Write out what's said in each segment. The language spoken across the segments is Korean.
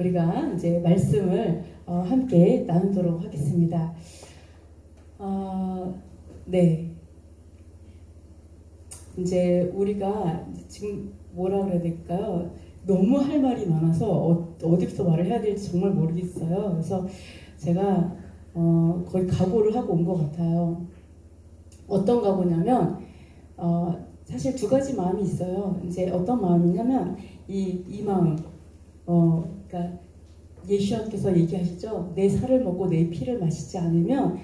우리가 이제 말씀을 함께 나누도록 하겠습니다. 네. 이제 우리가 지금 뭐라 그래야 될까요? 너무 할 말이 많아서 어디부터 말을 해야 될지 정말 모르겠어요. 그래서 제가 거의 각오를 하고 온 것 같아요. 어떤 각오냐면 사실 두 가지 마음이 있어요. 이제 어떤 마음이냐면 이 마음, 그러니까 예수님께서 얘기하시죠. 내 살을 먹고 내 피를 마시지 않으면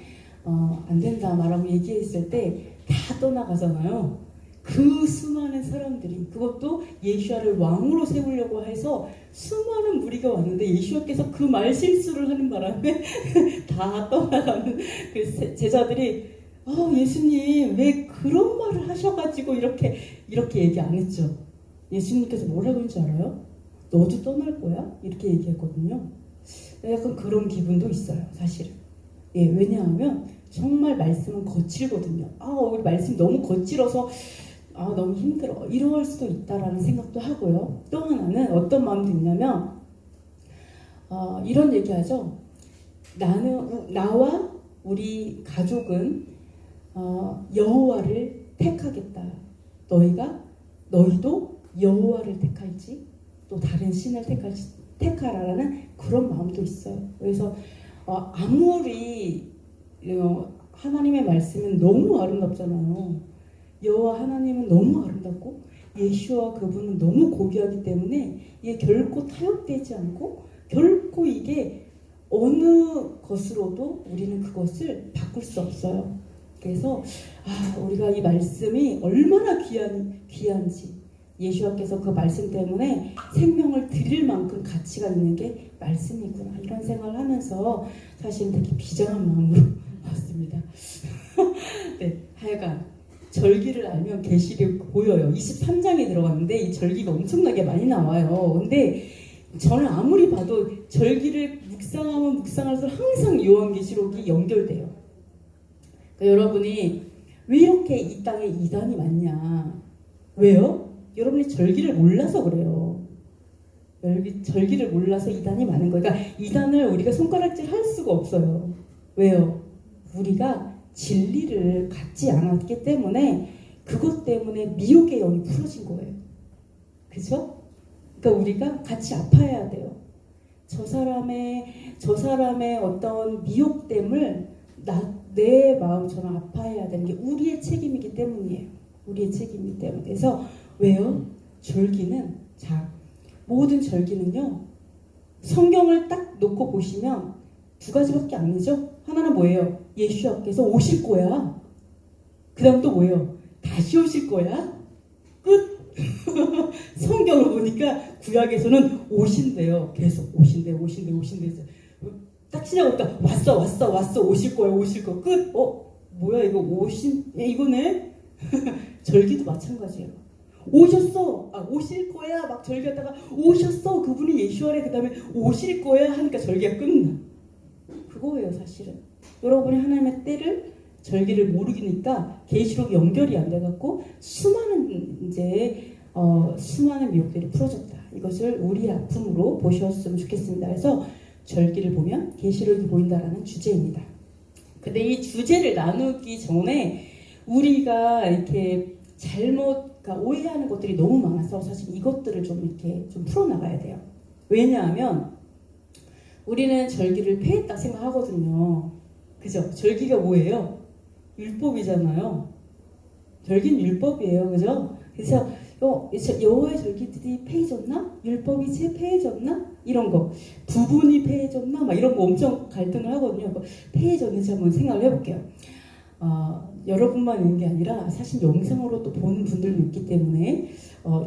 안 된다 말하고 얘기했을 때 다 떠나가잖아요. 그 수많은 사람들이, 그것도 예수야를 왕으로 세우려고 해서 수많은 무리가 왔는데 예수야께서 그 말 실수를 하는 바람에 다 떠나가는 그 제자들이 예수님 왜 그런 말을 하셔가지고 이렇게 얘기 안 했죠. 예수님께서 뭐라고 했는지 알아요? 너도 떠날 거야? 이렇게 얘기했거든요. 약간 그런 기분도 있어요, 사실은. 예, 왜냐하면 정말 말씀은 거칠거든요. 우리 말씀이 너무 거칠어서 너무 힘들어, 이럴 수도 있다라는 생각도 하고요. 또 하나는 어떤 마음도 있냐면 이런 얘기하죠. 나와 우리 가족은 여호와를 택하겠다. 너희도 여호와를 택할지 또 다른 신을 택하라라는 그런 마음도 있어요. 그래서 아무리 하나님의 말씀은 너무 아름답잖아요. 여호와 하나님은 너무 아름답고 예수와 그분은 너무 고귀하기 때문에 이게 결코 타협되지 않고 결코 이게 어느 것으로도 우리는 그것을 바꿀 수 없어요. 그래서 우리가 이 말씀이 얼마나 귀한지, 예수님께서 그 말씀 때문에 생명을 드릴 만큼 가치가 있는 게 말씀이구나, 이런 생각을 하면서 사실 되게 비장한 마음으로 왔습니다. 네, 하여간 절기를 알면 계시를 보여요. 23장에 들어갔는데 이 절기가 엄청나게 많이 나와요. 근데 저는 아무리 봐도 절기를 묵상하면 묵상할수록 항상 요한계시록이 연결돼요. 그러니까 여러분이 왜 이렇게 이 땅에 이단이 많냐? 왜요? 여러분이 절기를 몰라서 그래요. 절기를 몰라서 이단이 많은 거예요. 그러니까 이단을 우리가 손가락질 할 수가 없어요. 왜요? 우리가 진리를 갖지 않았기 때문에, 그것 때문에 미혹의 영이 풀어진 거예요. 그죠? 그러니까 우리가 같이 아파야 돼요. 저 사람의 어떤 미혹됨을 내 마음처럼 아파해야 되는 게 우리의 책임이기 때문이에요. 우리의 책임이기 때문에. 그래서 왜요? 절기는, 모든 절기는요, 성경을 딱 놓고 보시면 두 가지밖에 아니죠. 하나는 뭐예요? 예수님께서 오실 거야. 그 다음 또 뭐예요? 다시 오실 거야. 끝. 성경을 보니까 구약에서는 오신대요. 계속 오신대. 딱 시작부터 왔어 오실 거야. 끝. 뭐야 이거 이거네. 절기도 마찬가지예요. 오셨어. 오실 거야. 막 절기하다가 오셨어. 그분이 예수하래. 그 다음에 오실 거야 하니까 절기가 끝나. 그거예요, 사실은. 여러분이 하나님의 때를, 절기를 모르니까 계시록 연결이 안 돼갖고 수많은 미혹들이 풀어졌다. 이것을 우리의 아픔으로 보셨으면 좋겠습니다. 그래서 절기를 보면 계시록이 보인다라는 주제입니다. 근데 이 주제를 나누기 전에 우리가 이렇게 오해하는 것들이 너무 많아서 사실 이것들을 좀 풀어나가야 돼요. 왜냐하면 우리는 절기를 폐했다 생각하거든요. 그죠? 절기가 뭐예요? 율법이잖아요. 절기는 율법이에요. 그죠? 그래서 여호와의 절기들이 폐해졌나? 율법이 폐해졌나? 이런 거. 부분이 폐해졌나? 막 이런 거 엄청 갈등을 하거든요. 폐해졌는지 한번 생각을 해볼게요. 여러분만 있는 게 아니라 사실 영상으로 또 보는 분들도 있기 때문에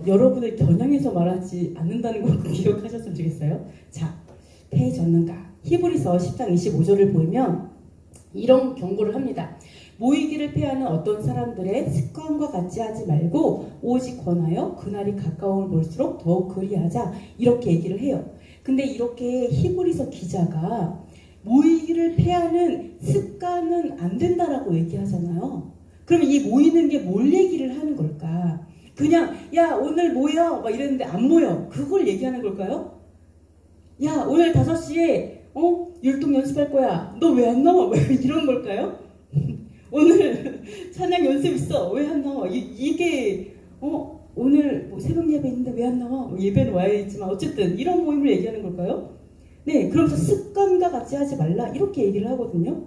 여러분을 겨냥해서 말하지 않는다는 걸 기억하셨으면 좋겠어요. 폐해졌는가? 히브리서 10장 25절을 보면 이런 경고를 합니다. 모이기를 피하는 어떤 사람들의 습관과 같이 하지 말고 오직 권하여 그날이 가까움을 볼수록 더욱 그리하자, 이렇게 얘기를 해요. 근데 이렇게 히브리서 기자가 모이기를 피하는 습관은 안 된다라고 얘기하잖아요. 그러면 이 모이는 게 뭘 얘기를 하는 걸까? 그냥 오늘 모여 막 이랬는데 안 모여, 그걸 얘기하는 걸까요? 야, 오늘 5시에 율동 연습할 거야. 너 왜 안 나와? 왜 이런 걸까요? 오늘 찬양 연습 있어. 왜 안 나와? 이게 오늘 뭐 새벽 예배 있는데 왜 안 나와? 예배는 와야겠지만 어쨌든 이런 모임을 얘기하는 걸까요? 네, 그러면서 습관과 같이 하지 말라 이렇게 얘기를 하거든요.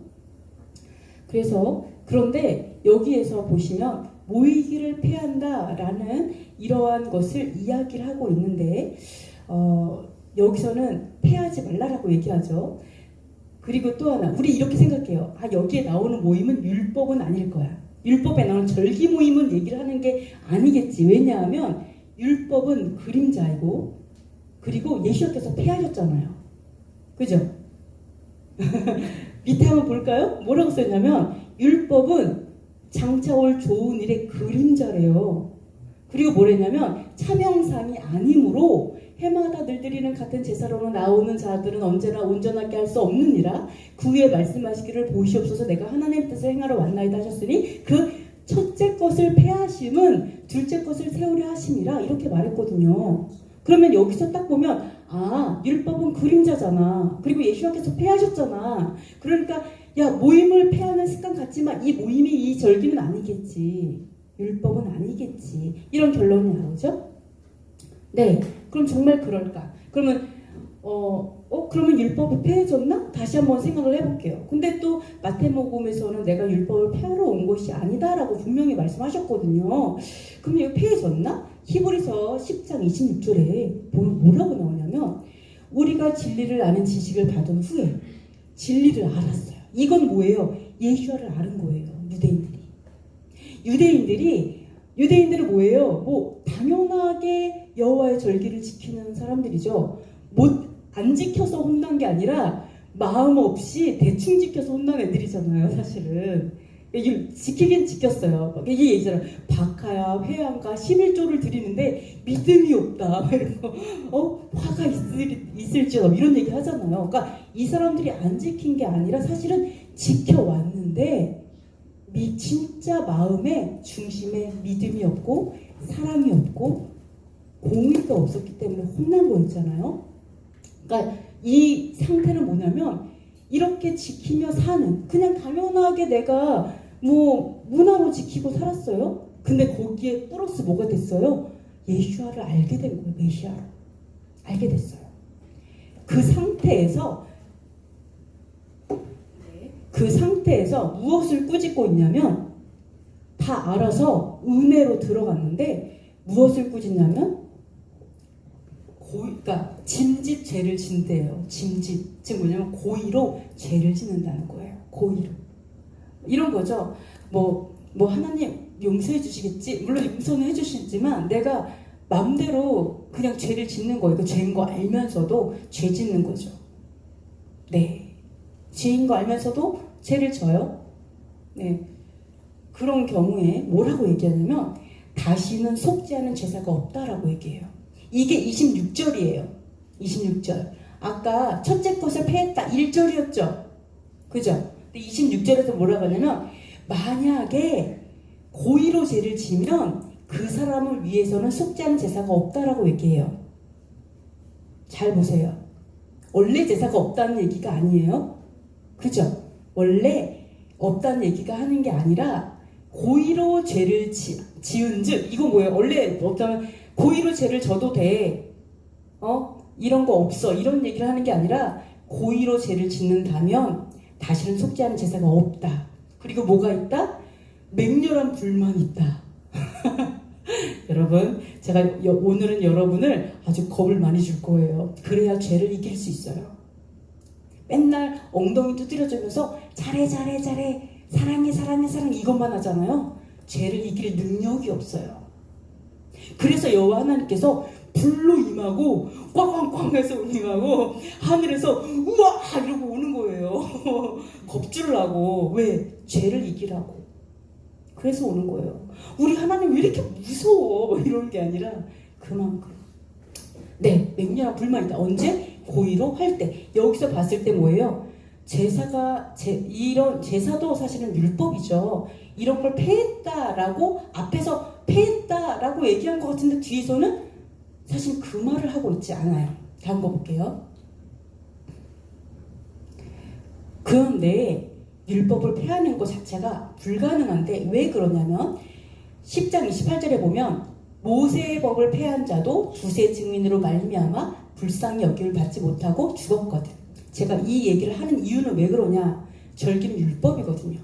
그런데 여기에서 보시면 모이기를 패한다라는 이러한 것을 이야기를 하고 있는데 여기서는 패하지 말라라고 얘기하죠. 그리고 또 하나, 우리 이렇게 생각해요. 여기에 나오는 모임은 율법은 아닐 거야. 율법에 나오는 절기 모임은 얘기를 하는 게 아니겠지. 왜냐하면 율법은 그림자이고, 그리고 예수님께서 패하셨잖아요. 그죠? 밑에 한번 볼까요? 뭐라고 썼냐면 율법은 장차 올 좋은 일의 그림자래요. 그리고 뭐랬냐면 차명상이 아니므로 해마다 늘들이는 같은 제사로는 나오는 자들은 언제나 온전하게 할 수 없느니라. 그 후에 말씀하시기를 보시옵소서 내가 하나님의 뜻을 행하러 왔나이다 하셨으니 그 첫째 것을 패하심은 둘째 것을 세우려 하심이라 이렇게 말했거든요. 그러면 여기서 딱 보면 율법은 그림자잖아. 그리고 예수님께서 패하셨잖아. 그러니까 모임을 패하는 습관 같지만 이 모임이 이 절기는 아니겠지. 율법은 아니겠지. 이런 결론이 나오죠. 네, 그럼 정말 그럴까? 그러면 그러면 율법이 폐해졌나? 다시 한번 생각을 해볼게요. 근데 또 마태복음에서는 내가 율법을 폐하러 온 것이 아니다라고 분명히 말씀하셨거든요. 그럼 이거 폐해졌나? 히브리서 10장 26절에 뭐라고 나오냐면 우리가 진리를 아는 지식을 받은 후에 진리를 알았어요. 이건 뭐예요? 예수와를 아는 거예요. 유대인들은 뭐예요? 당연하게 여호와의 절기를 지키는 사람들이죠. 안 지켜서 혼난 게 아니라 마음 없이 대충 지켜서 혼난 애들이잖아요, 사실은. 지키긴 지켰어요. 이게 얘기잖아요. 박하야, 회양과 11조를 드리는데 믿음이 없다. 이런 거, 화가 있을지어다. 이런 얘기 하잖아요. 그러니까 이 사람들이 안 지킨 게 아니라 사실은 지켜왔는데 진짜 마음에 중심에 믿음이 없고 사랑이 없고 공의가 없었기 때문에 혼난 거였잖아요. 그러니까 이 상태는 뭐냐면 이렇게 지키며 사는 그냥 당연하게 내가 문화로 지키고 살았어요. 근데 거기에 플러스 뭐가 됐어요? 예수와를 알게 된 거예요. 메시아를 알게 됐어요. 그 상태에서 무엇을 꾸짖고 있냐면 다 알아서 은혜로 들어갔는데 무엇을 꾸짖냐면 그러니까 짐짓 죄를 진대요. 짐짓 즉 뭐냐면 고의로 죄를 짓는다는 거예요. 고의로 이런 거죠. 뭐 하나님 용서해 주시겠지. 물론 용서는 해주시지만 내가 마음대로 그냥 죄를 짓는 거예요. 그 죄인 거 알면서도 죄 짓는 거죠. 네, 죄인 거 알면서도 죄를 져요. 네, 그런 경우에 뭐라고 얘기하냐면 다시는 속지 않은 제사가 없다라고 얘기해요. 이게 26절이에요. 26절. 아까 첫째 것을 패했다 1절이었죠. 그죠? 근데 26절에서 뭐라고 하냐면 만약에 고의로 죄를 지면 그 사람을 위해서는 속지 않은 제사가 없다라고 얘기해요. 잘 보세요. 원래 제사가 없다는 얘기가 아니에요. 그죠? 원래 없다는 얘기가 하는 게 아니라 고의로 죄를 지은 즉 이거 뭐예요? 원래 없다면 고의로 죄를 져도 돼. 이런 거 없어. 이런 얘기를 하는 게 아니라 고의로 죄를 짓는다면 다시는 속지 않은 제사가 없다. 그리고 뭐가 있다? 맹렬한 불만이 있다. 여러분, 제가 오늘은 여러분을 아주 겁을 많이 줄 거예요. 그래야 죄를 이길 수 있어요. 맨날 엉덩이 두드려주면서 잘해 사랑해 이것만 하잖아요. 죄를 이길 능력이 없어요. 그래서 여호와 하나님께서 불로 임하고 꽝꽝꽝 해서 임하고 하늘에서 우와 이러고 오는 거예요. 겁주를 하고. 왜? 죄를 이기라고. 그래서 오는 거예요. 우리 하나님 왜 이렇게 무서워? 이런 게 아니라 그만큼. 네, 맹렬한 불만이 있다. 언제? 고의로 할 때. 여기서 봤을 때 뭐예요? 이런 제사도 사실은 율법이죠. 이런 걸 폐했다라고 앞에서 폐했다라고 얘기한 것 같은데 뒤에서는 사실 그 말을 하고 있지 않아요. 다음 거 볼게요. 그런데 율법을 폐하는 것 자체가 불가능한데 왜 그러냐면 10장 28절에 보면 모세의 법을 폐한 자도 두세 증인으로 말미암아 불쌍히 여김을 받지 못하고 죽었거든. 제가 이 얘기를 하는 이유는 왜 그러냐? 절기는 율법이거든요.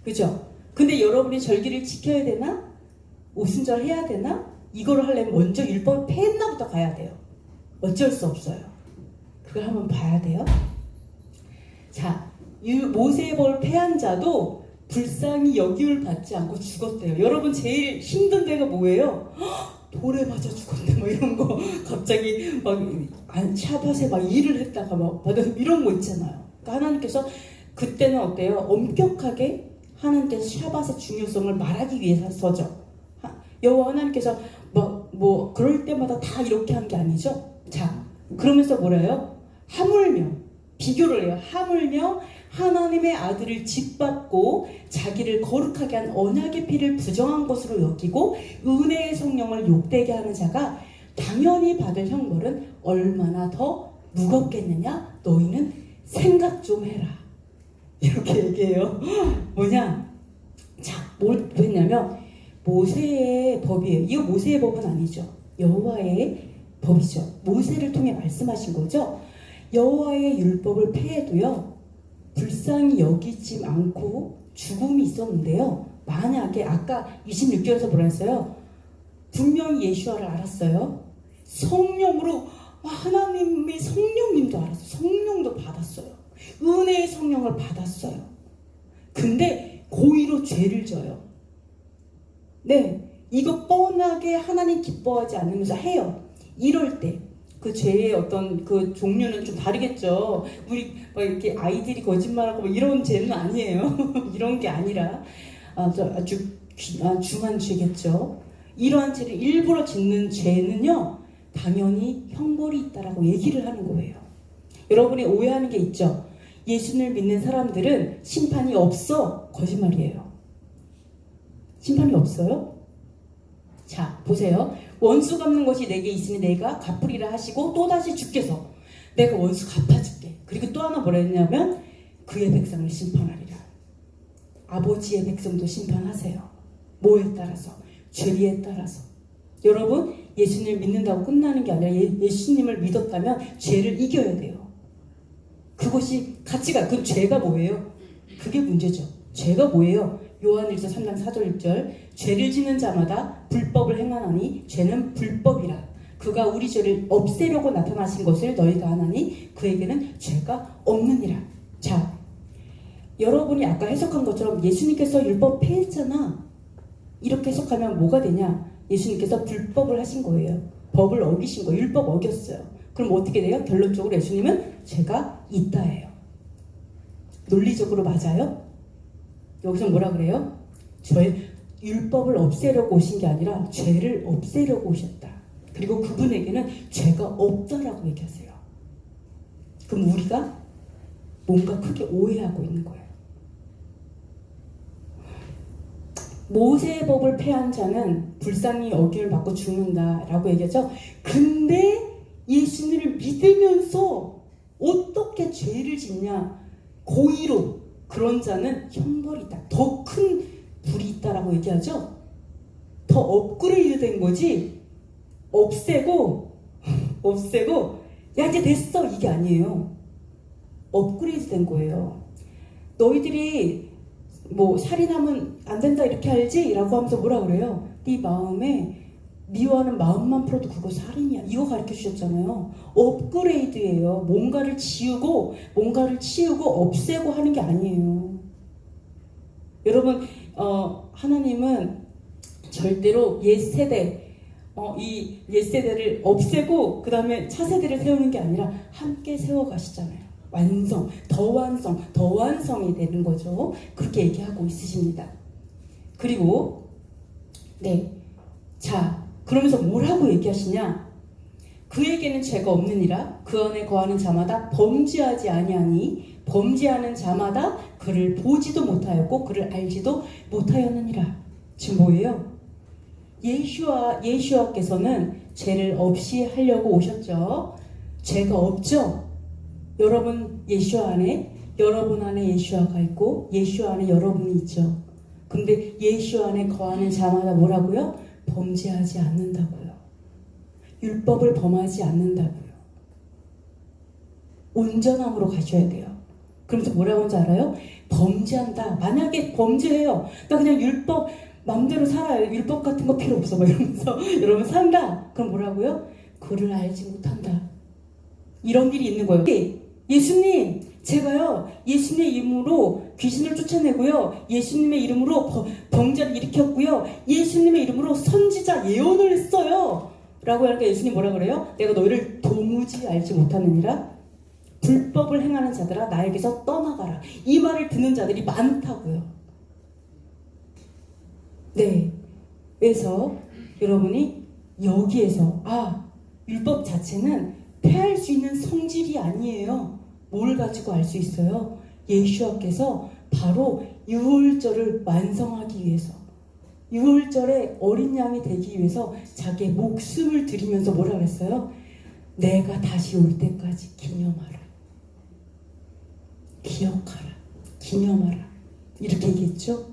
그죠? 근데 여러분이 절기를 지켜야 되나? 오순절 해야 되나? 이거를 하려면 먼저 율법을 폐했나부터 가야 돼요. 어쩔 수 없어요. 그걸 한번 봐야 돼요. 자, 모세의 법을 폐한 자도 불쌍히 여김을 받지 않고 죽었대요. 여러분 제일 힘든 데가 뭐예요? 돌에 맞아 죽었네 뭐 이런 거 갑자기 막 샤밧에 막 일을 했다가 막 이런 거 있잖아요. 그러니까 하나님께서 그때는 어때요? 엄격하게 하나님께서 샤밧의 중요성을 말하기 위해서죠. 여호와 하나님께서 뭐 그럴 때마다 다 이렇게 한 게 아니죠. 자, 그러면서 뭐래요? 하물며 비교를 해요. 하물며 하나님의 아들을 짓밟고 자기를 거룩하게 한 언약의 피를 부정한 것으로 여기고 은혜의 성령을 욕되게 하는 자가 당연히 받을 형벌은 얼마나 더 무겁겠느냐? 너희는 생각 좀 해라. 이렇게 얘기해요. 뭐냐? 자, 뭘 했냐면 모세의 법이에요. 이거 모세의 법은 아니죠. 여호와의 법이죠. 모세를 통해 말씀하신 거죠. 여호와의 율법을 폐해도요. 불쌍히 여기지 않고 죽음이 있었는데요. 만약에 아까 26절에서 뭐라 했어요? 분명히 예수와를 알았어요. 성령으로 하나님의 성령님도 알았어요. 성령도 받았어요. 은혜의 성령을 받았어요. 근데 고의로 죄를 져요. 네, 이거 뻔하게 하나님 기뻐하지 않으면서 해요. 이럴 때 그 죄의 어떤 그 종류는 좀 다르겠죠. 우리 막 이렇게 아이들이 거짓말하고 뭐 이런 죄는 아니에요. 이런 게 아니라 아주 중한 죄겠죠. 이러한 죄를 일부러 짓는 죄는요, 당연히 형벌이 있다라고 얘기를 하는 거예요. 여러분이 오해하는 게 있죠. 예수를 믿는 사람들은 심판이 없어. 거짓말이에요. 심판이 없어요? 자, 보세요. 원수 갚는 것이 내게 있으니 내가 갚으리라 하시고 또다시 주께서 내가 원수 갚아줄게. 그리고 또 하나 뭐라 했냐면 그의 백성을 심판하리라. 아버지의 백성도 심판하세요. 뭐에 따라서? 죄리에 따라서. 여러분, 예수님을 믿는다고 끝나는 게 아니라 예수님을 믿었다면 죄를 이겨야 돼요. 그것이 가치가, 그 죄가 뭐예요? 그게 문제죠. 죄가 뭐예요? 요한일서 3장 4절 6절 죄를 짓는 자마다 불법을 행하나니 죄는 불법이라. 그가 우리 죄를 없애려고 나타나신 것을 너희가 아나니 그에게는 죄가 없느니라. 자, 여러분이 아까 해석한 것처럼 예수님께서 율법 폐했잖아. 이렇게 해석하면 뭐가 되냐? 예수님께서 불법을 하신 거예요. 법을 어기신 거예요. 율법 어겼어요. 그럼 어떻게 돼요? 결론적으로 예수님은 죄가 있다예요. 논리적으로 맞아요? 여기서 뭐라 그래요? 율법을 없애려고 오신 게 아니라 죄를 없애려고 오셨다. 그리고 그분에게는 죄가 없다라고 얘기하세요. 그럼 우리가 뭔가 크게 오해하고 있는 거예요. 모세의 법을 폐한 자는 불쌍히 어김을 받고 죽는다라고 얘기하죠. 근데 예수님을 믿으면서 어떻게 죄를 짓냐? 고의로. 그런 자는 형벌이 있다. 더 큰 불이 있다라고 얘기하죠. 더 업그레이드 된 거지. 없애고 야 이제 됐어 이게 아니에요. 업그레이드 된 거예요. 너희들이 뭐 살인하면 안 된다 이렇게 알지? 라고 하면서 뭐라 그래요? 네 마음에 미워하는 마음만 풀어도 그거 살인이야. 이거 가르쳐 주셨잖아요. 업그레이드예요. 뭔가를 지우고 없애고 하는 게 아니에요. 여러분, 하나님은 절대로 옛세대, 이 옛세대를 없애고 그 다음에 차세대를 세우는 게 아니라 함께 세워가시잖아요. 더 완성이 되는 거죠. 그렇게 얘기하고 있으십니다. 그리고 네, 자, 그러면서 뭐라고 얘기하시냐? 그에게는 죄가 없느니라. 그 안에 거하는 자마다 범죄하지 아니하니 범죄하는 자마다 그를 보지도 못하였고 그를 알지도 못하였느니라. 지금 뭐예요? 예수와께서는 죄를 없이 하려고 오셨죠. 죄가 없죠. 여러분 예수 안에 여러분 안에 예수아가 있고 예수아 안에 여러분이 있죠. 근데 예수 안에 거하는 자마다 뭐라고요? 범죄하지 않는다고요. 율법을 범하지 않는다고요. 온전함으로 가셔야 돼요. 그러면서 뭐라고 하는지 알아요? 범죄한다. 만약에 범죄해요. 나 그냥 율법 마음대로 살아요. 율법 같은 거 필요 없어. 막 이러면서 여러분 산다. 그럼 뭐라고요? 그를 알지 못한다. 이런 일이 있는 거예요. 예수님, 제가요 예수님의 이름으로 귀신을 쫓아내고요, 예수님의 이름으로 병자를 일으켰고요, 예수님의 이름으로 선지자 예언을 했어요 라고 하니까 예수님 뭐라 그래요? 내가 너희를 도무지 알지 못하느니라. 불법을 행하는 자들아 나에게서 떠나가라. 이 말을 듣는 자들이 많다고요. 네, 그래서 여러분이 여기에서 율법 자체는 폐할 수 있는 성질이 아니에요. 뭘 가지고 알 수 있어요? 예수와께서 바로 유월절을 완성하기 위해서, 유월절에 어린 양이 되기 위해서 자기의 목숨을 드리면서 뭐라 그랬어요? 내가 다시 올 때까지 기념하라. 기억하라. 기념하라. 이렇게 얘기했죠?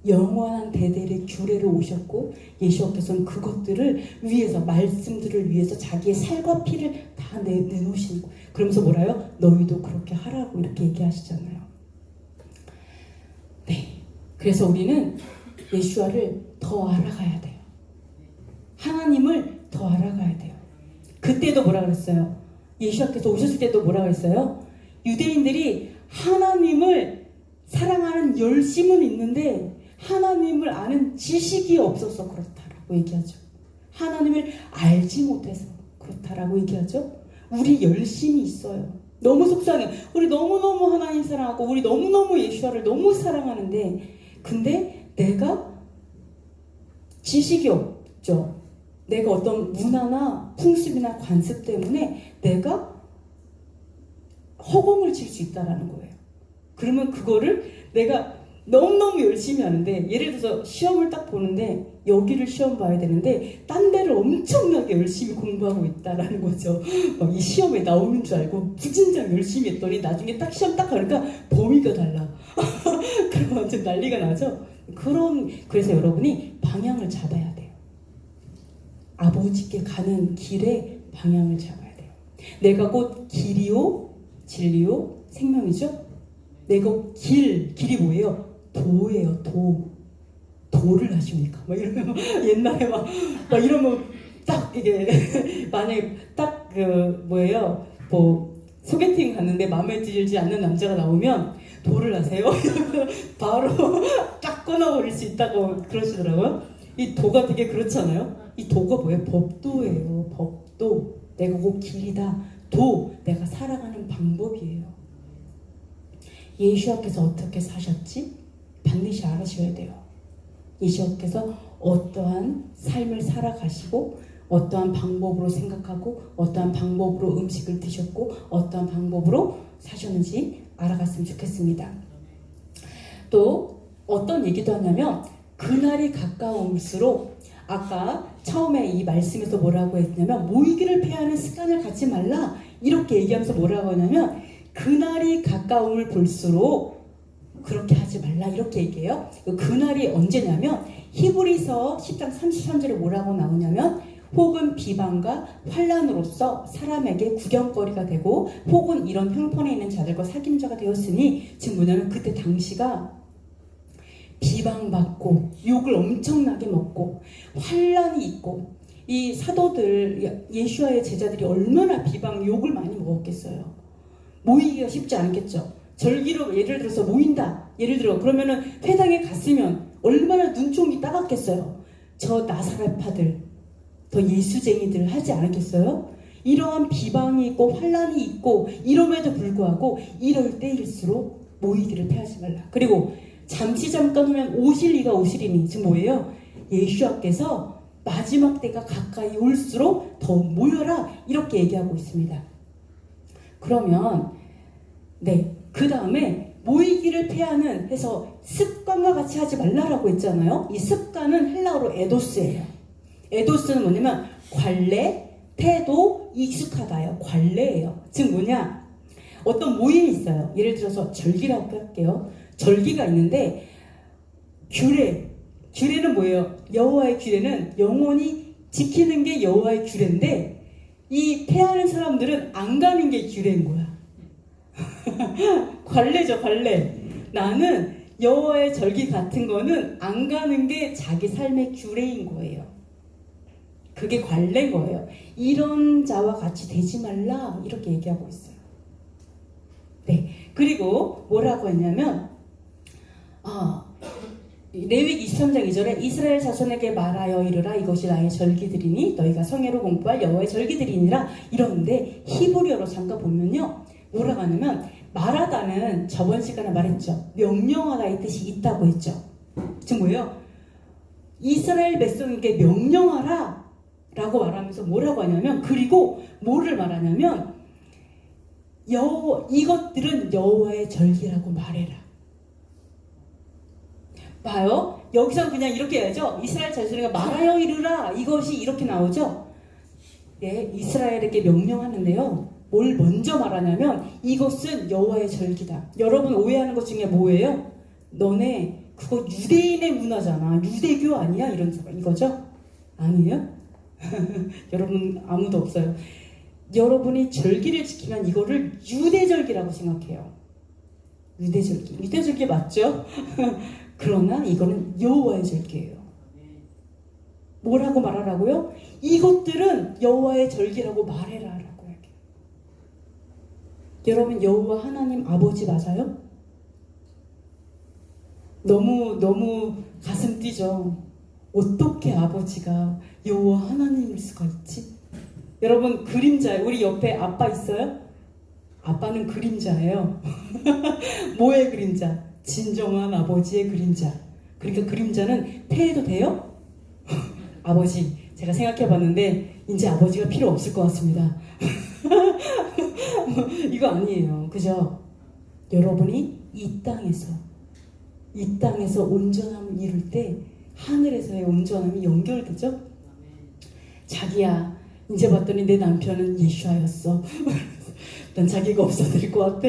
영원한 대대의 규례로 오셨고 예수께서는 그것들을 위해서, 말씀들을 위해서 자기의 살과 피를 다 내놓으시는 거예요. 그러면서 뭐라요? 너희도 그렇게 하라고 이렇게 얘기하시잖아요. 네, 그래서 우리는 예수와를 더 알아가야 돼요. 하나님을 더 알아가야 돼요. 그때도 뭐라 그랬어요? 예수께서 오셨을 때도 뭐라 그랬어요? 유대인들이 하나님을 사랑하는 열심은 있는데 하나님을 아는 지식이 없어서 그렇다라고 얘기하죠. 하나님을 알지 못해서 그렇다라고 얘기하죠. 우리 열심이 있어요. 너무 속상해. 우리 너무너무 하나님 사랑하고 우리 너무너무 예수와를 너무 사랑하는데 근데 내가 지식이 없죠. 내가 어떤 문화나 풍습이나 관습 때문에 내가 허공을 칠 수 있다라는 거예요. 그러면 그거를 내가 너무너무 열심히 하는데, 예를 들어서 시험을 딱 보는데 여기를 시험 봐야 되는데 딴 데를 엄청나게 열심히 공부하고 있다라는 거죠. 이 시험에 나오는 줄 알고 부진장 열심히 했더니 나중에 딱 시험 딱 가니까 범위가 달라. 그럼 완전 난리가 나죠. 그래서 여러분이 방향을 잡아야 돼요. 아버지께 가는 길에 방향을 잡아야 돼요. 내가 곧 길이요 진리요 생명이죠. 내가 길이 뭐예요? 도예요. 도를 하십니까? 막 이러면 옛날에 막 이러면 딱 이게 만약에 딱 뭐예요? 소개팅 갔는데 마음에 들지 않는 남자가 나오면 도를 하세요? 바로 딱 끊어버릴 수 있다고 그러시더라고요. 이 도가 되게 그렇잖아요. 이 도가 뭐예요? 법도예요. 법도. 내가 곧 길이다. 도, 내가 살아가는 방법이에요. 예수께서 어떻게 사셨지? 반드시 알아셔야 돼요. 예수께서 어떠한 삶을 살아가시고 어떠한 방법으로 생각하고 어떠한 방법으로 음식을 드셨고 어떠한 방법으로 사셨는지 알아갔으면 좋겠습니다. 또 어떤 얘기도 하냐면 그날이 가까울수록 아까 처음에 이 말씀에서 뭐라고 했냐면 모이기를 피하는 습관을 갖지 말라 이렇게 얘기하면서 뭐라고 하냐면 그날이 가까움을 볼수록 그렇게 하지 말라 이렇게 얘기해요. 그날이 언제냐면 히브리서 10장 33절에 뭐라고 나오냐면 혹은 비방과 환난으로서 사람에게 구경거리가 되고 혹은 이런 형편에 있는 자들과 사귐자가 되었으니 즉 뭐냐면 그때 당시가 비방받고 욕을 엄청나게 먹고 환난이 있고 이 사도들 예수와의 제자들이 얼마나 비방 욕을 많이 먹었겠어요. 모이기가 쉽지 않겠죠. 절기로 예를 들어서 모인다. 예를 들어 그러면은 회당에 갔으면 얼마나 눈총이 따갑겠어요. 저 나사렛파들, 더 예수쟁이들 하지 않았겠어요? 이러한 비방이 있고 환난이 있고 이럼에도 불구하고 이럴 때일수록 모이기를 피하지 말라. 그리고 잠깐 오면 오실리가 오시리니 즉 뭐예요? 예수께서 마지막 때가 가까이 올수록 더 모여라 이렇게 얘기하고 있습니다. 그러면 그 다음에 모이기를 피하는 해서 습관과 같이 하지 말라라고 했잖아요. 이 습관은 헬라어로 에도스예요. 에도스는 뭐냐면 관례, 태도, 익숙하다요. 관례예요. 즉 뭐냐? 어떤 모임이 있어요. 예를 들어서 절기라고 할게요. 절기가 있는데 규례는 뭐예요? 여호와의 규례는 영원히 지키는 게 여호와의 규례인데 이 패하는 사람들은 안 가는 게 규례인 거야. 관례죠, 관례. 나는 여호와의 절기 같은 거는 안 가는 게 자기 삶의 규례인 거예요. 그게 관례인 거예요. 이런 자와 같이 되지 말라 이렇게 얘기하고 있어요. 네, 그리고 뭐라고 했냐면 레위기 23장 2절에 이스라엘 자손에게 말하여 이르라 이것이 나의 절기들이니 너희가 성회로 공부할 여호와의 절기들이니라 이러는데 히브리어로 잠깐 보면요 뭐라고 하냐면 말하다는 저번 시간에 말했죠. 명령하다의 뜻이 있다고 했죠. 지금 뭐예요? 이스라엘 백성에게 명령하라 라고 말하면서 뭐라고 하냐면 그리고 뭐를 말하냐면 이것들은 여호와의 절기라고 말해라. 봐요. 여기서 그냥 이렇게 해야죠. 이스라엘 자손에게 말하여 이르라 이것이 이렇게 나오죠. 네, 이스라엘에게 명령하는데요. 뭘 먼저 말하냐면 이것은 여호와의 절기다. 여러분 오해하는 것 중에 뭐예요? 너네 그거 유대인의 문화잖아. 유대교 아니야? 이거죠? 아니에요? 여러분 아무도 없어요. 여러분이 절기를 지키면 이거를 유대절기라고 생각해요. 유대절기 맞죠? 그러나 이거는 여호와의 절기예요. 뭐라고 말하라고요? 이것들은 여호와의 절기라고 말해라 라고 할게요. 여러분 여호와 하나님 아버지 맞아요? 너무 가슴 뛰죠. 어떻게 아버지가 여호와 하나님일 수가 있지? 여러분 그림자 우리 옆에 아빠 있어요? 아빠는 그림자예요. 뭐의 그림자? 진정한 아버지의 그림자. 그러니까 그림자는 패해도 돼요? 아버지 제가 생각해봤는데 이제 아버지가 필요 없을 것 같습니다. 이거 아니에요. 그죠? 여러분이 이 땅에서 온전함을 이룰 때 하늘에서의 온전함이 연결되죠? 자기야 이제 봤더니 내 남편은 예수아였어. 난 자기가 없어질 것 같아.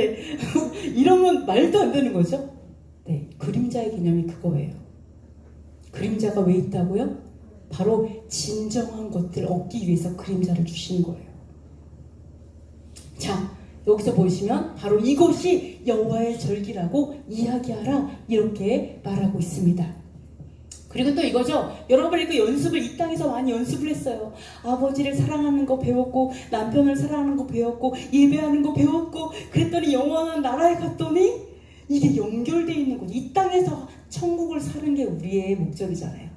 이러면 말도 안 되는 거죠? 네, 그림자의 개념이 그거예요. 그림자가 왜 있다고요? 바로 진정한 것들을 얻기 위해서 그림자를 주신 거예요. 자, 여기서 보시면 바로 이것이 여호와의 절기라고 이야기하라 이렇게 말하고 있습니다. 그리고 또 이거죠. 여러분이 그 연습을 이 땅에서 많이 연습을 했어요. 아버지를 사랑하는 거 배웠고 남편을 사랑하는 거 배웠고 예배하는 거 배웠고 그랬더니 영원한 나라에 갔더니 이게 연결되어 있는 것. 이 땅에서 천국을 사는 게 우리의 목적이잖아요.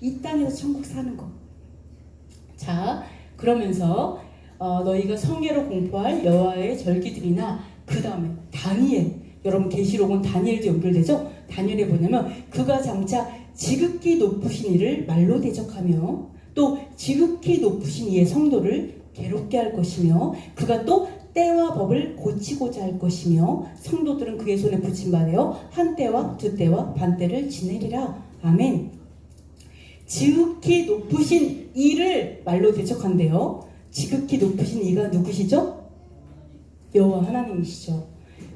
이 땅에서 천국 사는 거. 자, 그러면서 너희가 성회로 공부할 여호와의 절기들이나 그 다음에 다니엘. 여러분 계시록은 다니엘도 연결되죠? 다니엘에 뭐냐면 그가 장차 지극히 높으신 이를 말로 대적하며 또 지극히 높으신 이의 성도를 괴롭게 할 것이며 그가 또 때와 법을 고치고자 할 것이며 성도들은 그의 손에 붙임 바 되어 한 때와 두 때와 반 때를 지내리라. 아멘. 지극히 높으신 이를 말로 대적한대요. 지극히 높으신 이가 누구시죠? 여호와 하나님이시죠.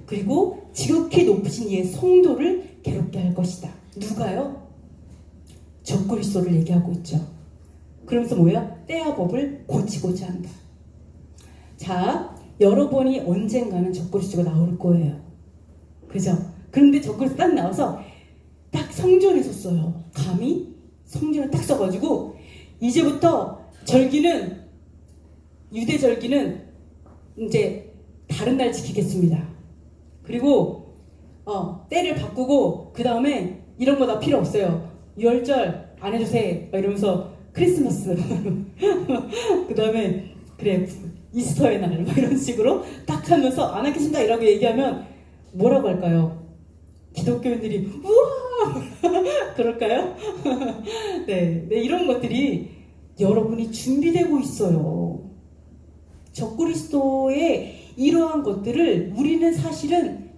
그리고 지극히 높으신 이의 성도를 괴롭게 할 것이다. 누가요? 적그리스도를 얘기하고 있죠. 그러면서 뭐야? 때와 법을 고치고자 한다. 자, 여러분이 언젠가는 적그리스도가 나올 거예요. 그죠? 그런데 적그리스도 딱 나와서 딱 성전에 섰어요. 감히 성전에 딱 서가지고 이제부터 절기는 유대 절기는 이제 다른 날 지키겠습니다. 그리고 때를 바꾸고 그 다음에 이런 거 다 필요 없어요. 6월절 안 해주세요 이러면서 크리스마스 그 다음에 그래 이스터의 날 이런 식으로 딱 하면서 안 하겠습니다 이라고 얘기하면 뭐라고 할까요? 기독교인들이 우와 그럴까요? 네, 이런 것들이 여러분이 준비되고 있어요. 적그리스도의 이러한 것들을 우리는 사실은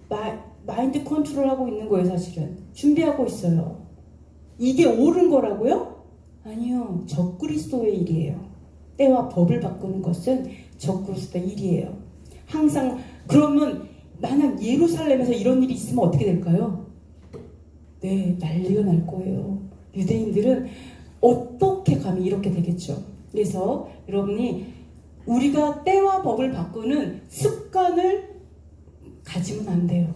마인드 컨트롤하고 있는 거예요. 사실은 준비하고 있어요. 이게 옳은 거라고요? 아니요. 적그리스도의 일이에요. 때와 법을 바꾸는 것은 적그리스도의 일이에요. 항상 그러면 만약 예루살렘에서 이런 일이 있으면 어떻게 될까요? 네, 난리가 날 거예요. 유대인들은 어떻게 감히 이렇게 되겠죠. 그래서 여러분이 우리가 때와 법을 바꾸는 습관을 가지면 안 돼요.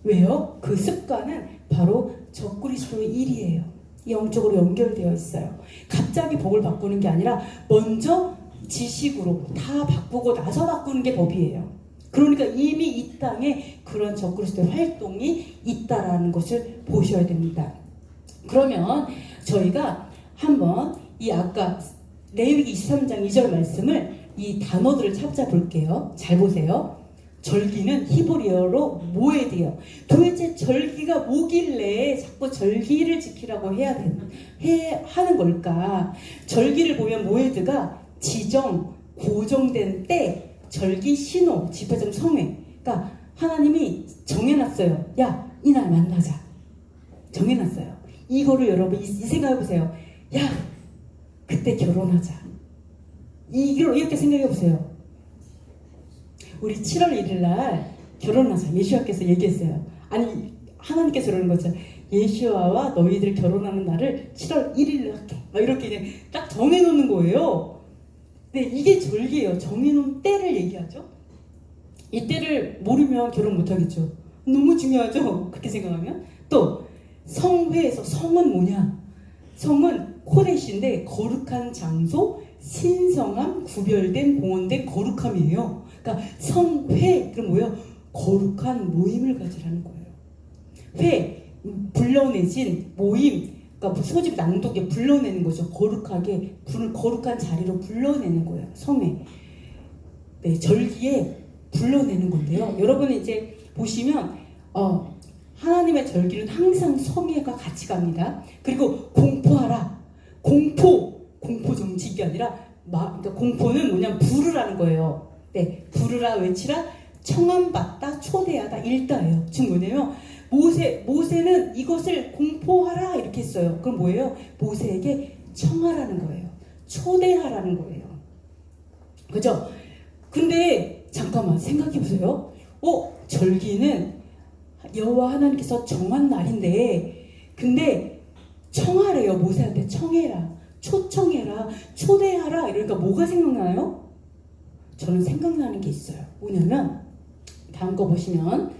왜요? 그 습관은 바로 적그리스도의 일이에요. 영적으로 연결되어 있어요. 갑자기 법을 바꾸는 게 아니라 먼저 지식으로 다 바꾸고 나서 바꾸는 게 법이에요. 그러니까 이미 이 땅에 그런 적그리스도의 활동이 있다라는 것을 보셔야 됩니다. 그러면 저희가 한번 이 아까 레위기 23장 2절 말씀을 이 단어들을 찾아볼게요. 잘 보세요. 절기는 히브리어로 모에드예요. 도대체 절기가 뭐길래 자꾸 절기를 지키라고 하는 걸까? 절기를 보면 모에드가 지정, 고정된 때, 절기 신호, 집회점 성회. 그러니까 하나님이 정해놨어요. 야, 이날 만나자. 정해놨어요. 이거를 여러분 이 생각해보세요. 야, 그때 결혼하자. 이렇게 생각해보세요. 우리 7월 1일 날 결혼하자. 예수와께서 얘기했어요. 아니, 하나님께서 그러는 거죠. 예수와와 너희들 결혼하는 날을 7월 1일로 할게. 막 이렇게 그냥 딱 정해놓는 거예요. 네, 이게 절기예요. 정해놓은 때를 얘기하죠. 이 때를 모르면 결혼 못하겠죠. 너무 중요하죠. 그렇게 생각하면. 또 성회에서 성은 뭐냐? 성은 코데시인데 거룩한 장소, 신성함, 구별된 봉헌된 거룩함이에요. 그러니까 성회, 그럼 뭐예요? 거룩한 모임을 가지라는 거예요. 회, 불러내진 모임, 그러니까 소집 낭독에 불러내는 거죠. 거룩하게, 거룩한 자리로 불러내는 거예요. 성회. 네, 절기에 불러내는 건데요. 여러분이 이제 보시면 하나님의 절기는 항상 성회가 같이 갑니다. 그리고 공포하라. 공포 정직이 아니라 그러니까 공포는 뭐냐면 부르라는 거예요. 네, 부르라, 외치라, 청함받다, 초대하다, 일다예요. 지금 뭐냐면 모세는 이것을 공포하라 이렇게 했어요. 그럼 뭐예요? 모세에게 청하라는 거예요. 초대하라는 거예요. 그죠? 근데 잠깐만 생각해보세요. 절기는 여호와 하나님께서 정한 날인데 근데 청하래요. 모세한테 청해라, 초청해라, 초대하라. 이러니까 뭐가 생각나요? 저는 생각나는 게 있어요. 뭐냐면 다음 거 보시면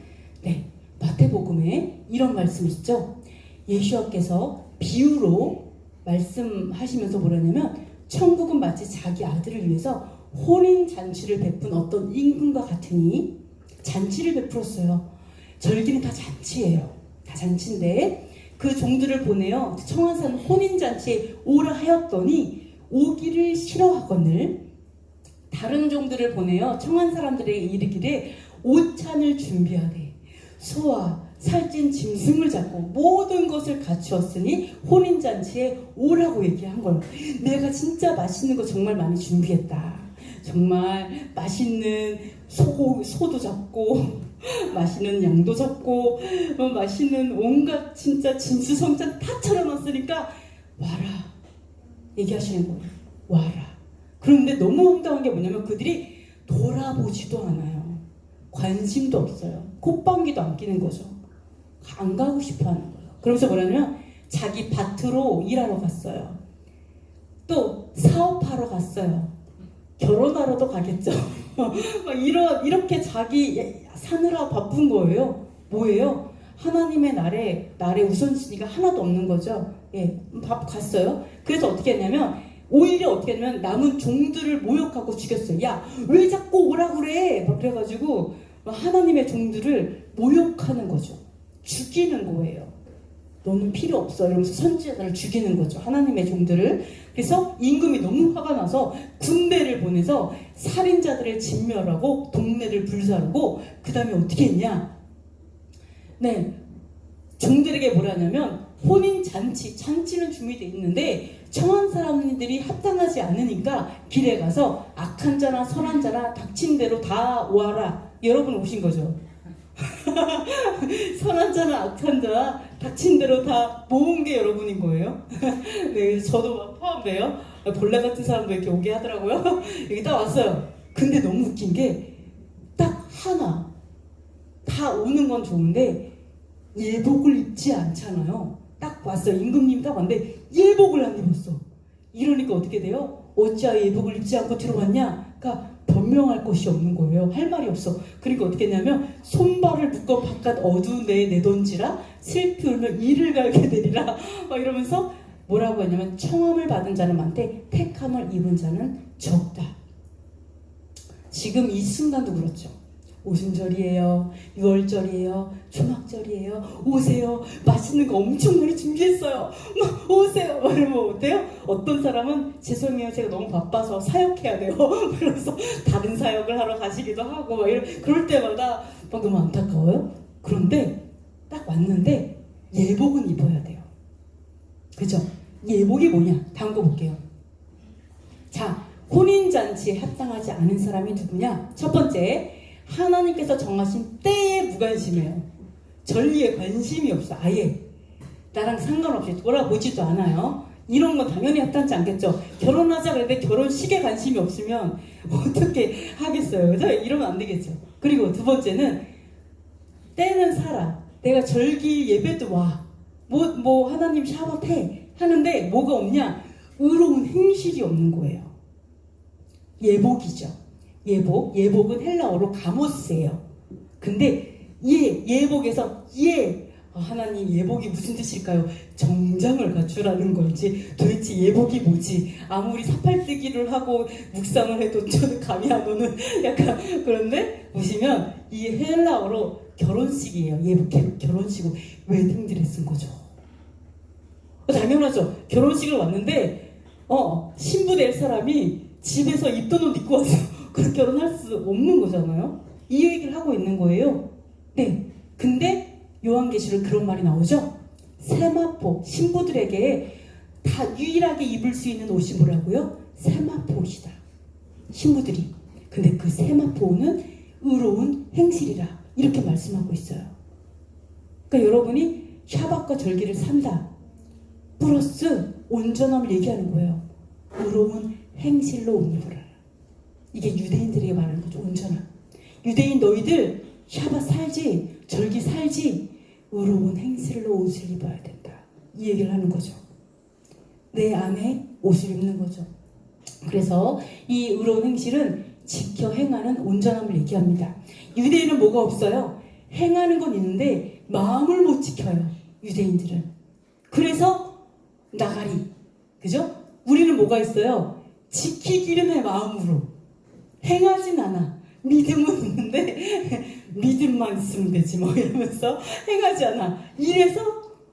네, 마태복음에 이런 말씀 있죠. 예수와께서 비유로 말씀하시면서 뭐라냐면 천국은 마치 자기 아들을 위해서 혼인잔치를 베푼 어떤 임금과 같으니 잔치를 베풀었어요. 절기는 다 잔치예요. 다 잔치인데 그 종들을 보내어 청한산 혼인잔치에 오라 하였더니 오기를 싫어하거늘 다른 종들을 보내어 청한 사람들에게 이르기를 오찬을 준비하되 소와 살찐 짐승을 잡고 모든 것을 갖추었으니 혼인잔치에 오라고 얘기한 거예요. 내가 진짜 맛있는 거 정말 많이 준비했다. 정말 맛있는 소도 잡고 맛있는 양도 잡고 맛있는 온갖 진짜 진수성찬 다 차려놨으니까 와라 얘기하시는 거예요. 와라. 그런데 너무 황당한 게 뭐냐면 그들이 돌아보지도 않아요. 관심도 없어요. 콧방귀도 안 끼는 거죠. 안 가고 싶어 하는 거예요. 그러면서 뭐냐면 자기 밭으로 일하러 갔어요. 또 사업하러 갔어요. 결혼하러도 가겠죠. 이렇게 자기 사느라 바쁜 거예요. 뭐예요? 하나님의 날에 우선순위가 하나도 없는 거죠. 예, 갔어요. 그래서 어떻게 했냐면 오히려 어떻게 했냐면 남은 종들을 모욕하고 죽였어요. 야, 왜 자꾸 오라 그래? 막 그래가지고 하나님의 종들을 모욕하는 거죠. 죽이는 거예요. 너는 필요 없어 이러면서 선지자들을 죽이는 거죠. 하나님의 종들을. 그래서 임금이 너무 화가 나서 군대를 보내서 살인자들을 진멸하고 동네를 불사르고 그 다음에 어떻게 했냐. 네, 종들에게 뭐라 하냐면 잔치는 준비되어 있는데 청한 사람들이 합당하지 않으니까 길에 가서 악한 자나 선한 자나 닥친 대로 다 와라. 여러분 오신 거죠. 선한 자나 악한 자 닥친 대로 다 모은 게 여러분인 거예요. 네, 저도 막 포함돼요. 벌레 같은 사람도 이렇게 오게 하더라고요. 여기 딱 왔어요. 근데 너무 웃긴 게 딱 하나 다 오는 건 좋은데 예복을 입지 않잖아요. 딱 왔어. 임금님이 딱 왔는데 예복을 안 입었어. 이러니까 어떻게 돼요? 어찌하여 예복을 입지 않고 들어갔냐? 그러니까 변명할 것이 없는 거예요. 할 말이 없어. 그러니까 어떻게 했냐면 손발을 묶어 바깥 어두운데 내던지라 슬피 울며 이를 갈게 되리라 막 이러면서 뭐라고 했냐면 청함을 받은 자는 많되 택함을 입은 자는 적다. 지금 이 순간도 그렇죠. 오순절이에요. 6월절이에요. 초막절이에요. 오세요. 맛있는 거 엄청 많이 준비했어요. 막 오세요. 막 이러면 어때요? 어떤 사람은 죄송해요. 제가 너무 바빠서 사역해야 돼요. 그래서 다른 사역을 하러 가시기도 하고 막 그럴 때마다 막 너무 안타까워요. 그런데 딱 왔는데 예복은 입어야 돼요. 그죠? 예복이 뭐냐? 다음 거 볼게요. 자, 혼인잔치에 합당하지 않은 사람이 누구냐? 첫 번째, 하나님께서 정하신 때에 무관심해요. 전리에 관심이 없어. 아예 나랑 상관없이 돌아보지도 않아요. 이런 건 당연히 합당치 않겠죠. 결혼하자 그랬는데 결혼식에 관심이 없으면 어떻게 하겠어요. 그래서 이러면 안 되겠죠. 그리고 두 번째는 때는 살아. 내가 절기 예배도 와. 뭐 하나님 샤워트 해 하는데 뭐가 없냐? 의로운 행실이 없는 거예요. 예복이죠. 예복은 헬라어로 가모스예요. 근데 예복에서 하나님 예복이 무슨 뜻일까요? 정장을 갖추라는 건지 도대체 예복이 뭐지? 아무리 사팔뜨기를 하고 묵상을 해도 저는 감이 안 오는 약간 그런데 보시면 이 헬라어로 결혼식이에요. 예복 결혼식은 웨딩드레스인 거죠. 당연하죠. 결혼식을 왔는데 신부 될 사람이 집에서 입던 옷 입고 와서 그렇게 결혼할 수 없는 거잖아요. 이 얘기를 하고 있는 거예요. 네. 근데 요한계시록 그런 말이 나오죠. 세마포, 신부들에게 다 유일하게 입을 수 있는 옷이 뭐라고요? 세마포 옷이다. 신부들이. 근데 그 세마포는 의로운 행실이라 이렇게 말씀하고 있어요. 그러니까 여러분이 샤밧과 절기를 산다. 플러스 온전함을 얘기하는 거예요. 의로운 행실로 옮겨라. 이게 유대인들에게 말하는 거죠. 온전함. 유대인 너희들 샤밧 살지, 절기 살지, 의로운 행실로 옷을 입어야 된다. 이 얘기를 하는 거죠. 내 안에 옷을 입는 거죠. 그래서 이 의로운 행실은 지켜 행하는 온전함을 얘기합니다. 유대인은 뭐가 없어요? 행하는 건 있는데 마음을 못 지켜요. 유대인들은. 그래서 나가리. 그죠? 우리는 뭐가 있어요? 지키기는 해 마음으로. 행하진 않아. 믿음은 있는데 믿음만 있으면 되지 뭐 이러면서 행하지 않아. 이래서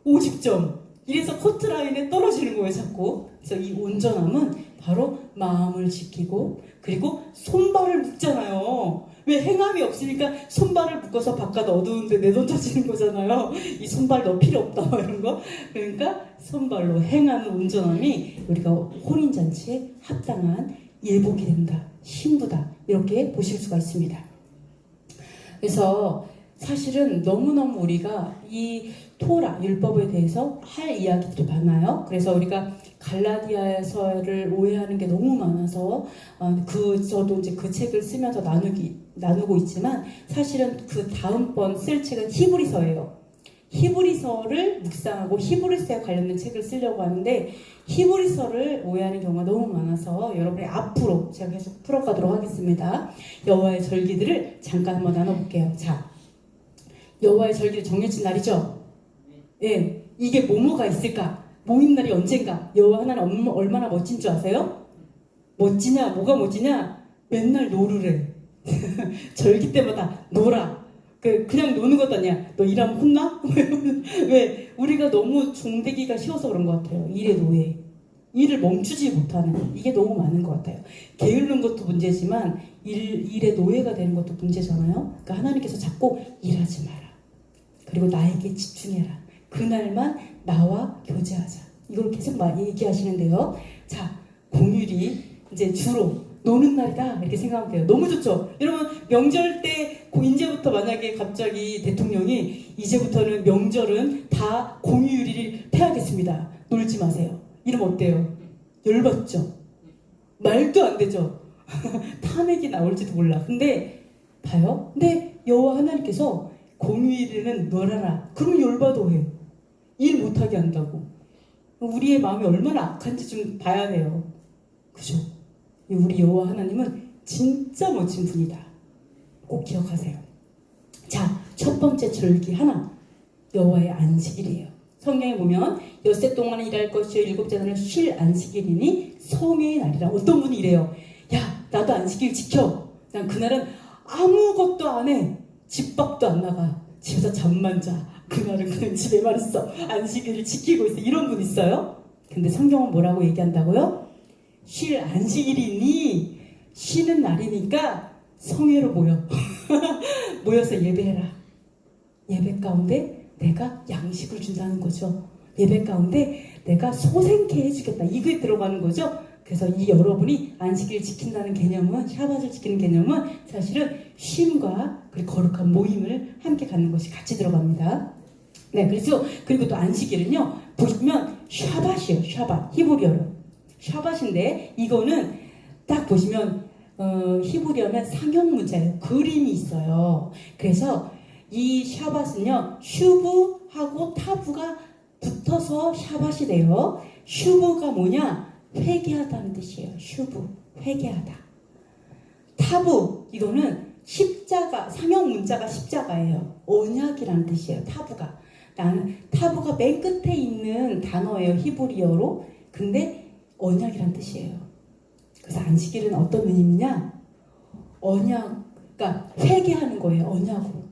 50점. 이래서 커트라인에 떨어지는 거예요 자꾸. 그래서 이 온전함은 바로 마음을 지키고 그리고 손발을 묶잖아요. 왜 행함이 없으니까 손발을 묶어서 바깥 어두운데 내던져지는 거잖아요. 이 손발 너 필요 없다 뭐 이런 거. 그러니까 손발로 행하는 온전함이 우리가 혼인잔치에 합당한 예복이 된다. 신부다. 이렇게 보실 수가 있습니다. 그래서 사실은 너무너무 우리가 이 토라, 율법에 대해서 할 이야기들이 많아요. 그래서 우리가 갈라디아서를 오해하는 게 너무 많아서 저도 이제 그 책을 쓰면서 나누고 있지만 사실은 그 다음번 쓸 책은 히브리서예요. 히브리서를 묵상하고 히브리서에 관련된 책을 쓰려고 하는데 히브리서를 오해하는 경우가 너무 많아서 여러분이 앞으로 제가 계속 풀어가도록 하겠습니다. 여호와의 절기들을 잠깐 한번 나눠볼게요. 자, 여호와의 절기를 정해진 날이죠. 예, 이게 뭐가 있을까? 모임날이 언젠가? 여호와 하나님 얼마나 멋진 줄 아세요? 멋지냐? 뭐가 멋지냐? 맨날 노르래. 절기 때마다 놀아. 그냥 노는 것도 아니야. 너 일하면 혼나? 왜? 우리가 너무 종대기가 쉬워서 그런 것 같아요. 일의 노예. 일을 멈추지 못하는 이게 너무 많은 것 같아요. 게으른 것도 문제지만 일의 노예가 되는 것도 문제잖아요. 그러니까 하나님께서 자꾸 일하지 마라. 그리고 나에게 집중해라. 그날만 나와 교제하자. 이걸 계속 얘기하시는데요. 자, 공휴일이 이제 주로 노는 날이다 이렇게 생각하면 돼요. 너무 좋죠. 여러분 명절 때 이제부터 만약에 갑자기 대통령이 이제부터는 명절은 다 공휴일을 폐하겠습니다. 놀지 마세요. 이러면 어때요? 열받죠? 말도 안 되죠? 탄핵이 나올지도 몰라. 근데 봐요. 근데 여호와 하나님께서 공휴일에는 놀아라. 그러면 열받아 해. 일 못하게 한다고. 우리의 마음이 얼마나 악한지 좀 봐야 돼요. 그죠? 우리 여호와 하나님은 진짜 멋진 분이다. 꼭 기억하세요. 자, 첫 번째 절기 하나, 여호와의 안식일이에요. 성경에 보면 엿새 동안은 일할 것이요 일곱째 날은 쉴 안식일이니 성회의 날이라. 어떤 분이 이래요. 야, 나도 안식일 지켜. 난 그날은 아무것도 안 해. 집 밖도 안 나가. 집에서 잠만 자. 그날은 그냥 집에만 있어. 안식일을 지키고 있어. 이런 분 있어요? 근데 성경은 뭐라고 얘기한다고요? 쉴 안식일이니, 쉬는 날이니까 성회로 모여. 모여서 예배해라. 예배 가운데 내가 양식을 준다는 거죠. 예배 가운데 내가 소생케 해주겠다. 이게 들어가는 거죠. 그래서 이 여러분이 안식일 지킨다는 개념은, 샤밧을 지키는 개념은 사실은 쉼과 그리고 거룩한 모임을 함께 갖는 것이 같이 들어갑니다. 네, 그래서 그리고 또 안식일은요, 보시면 샤밧이에요. 샤밧, 히브리어로 샤밧인데, 이거는 딱 보시면 히브리어는 상형 문자예요. 그림이 있어요. 그래서 이 샤밧은요, 슈브하고 타브가 붙어서 샤밧이 돼요. 슈브가 뭐냐? 회개하다는 뜻이에요. 슈브, 회개하다. 타브, 이거는 십자가, 상형 문자가 십자가예요. 언약이라는 뜻이에요. 타브가. 타브가 맨 끝에 있는 단어예요. 히브리어로. 근데 언약이라는 뜻이에요. 그래서 안식일은 어떤 의미냐? 언약, 그러니까 회개하는 거예요. 언약으로.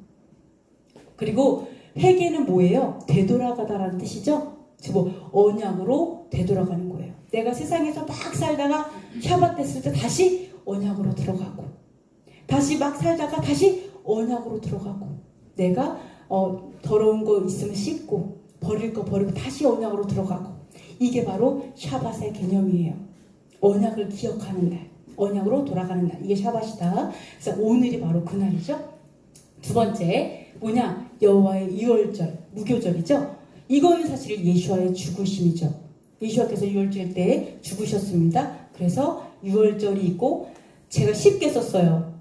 그리고 회개는 뭐예요? 되돌아가다라는 뜻이죠. 뭐 언약으로 되돌아가는 거예요. 내가 세상에서 막 살다가 샤밧 됐을 때 다시 언약으로 들어가고, 다시 막 살다가 다시 언약으로 들어가고, 내가 더러운 거 있으면 씻고, 버릴 거 버리고 다시 언약으로 들어가고, 이게 바로 샤밧의 개념이에요. 언약을 기억하는 날, 언약으로 돌아가는 날, 이게 샤밧이다. 그래서 오늘이 바로 그날이죠. 두 번째 뭐냐? 여호와의 유월절, 무교절이죠. 이거는 사실 예수와의 죽으심이죠. 예수와께서 유월절 때 죽으셨습니다. 그래서 유월절이 있고, 제가 쉽게 썼어요.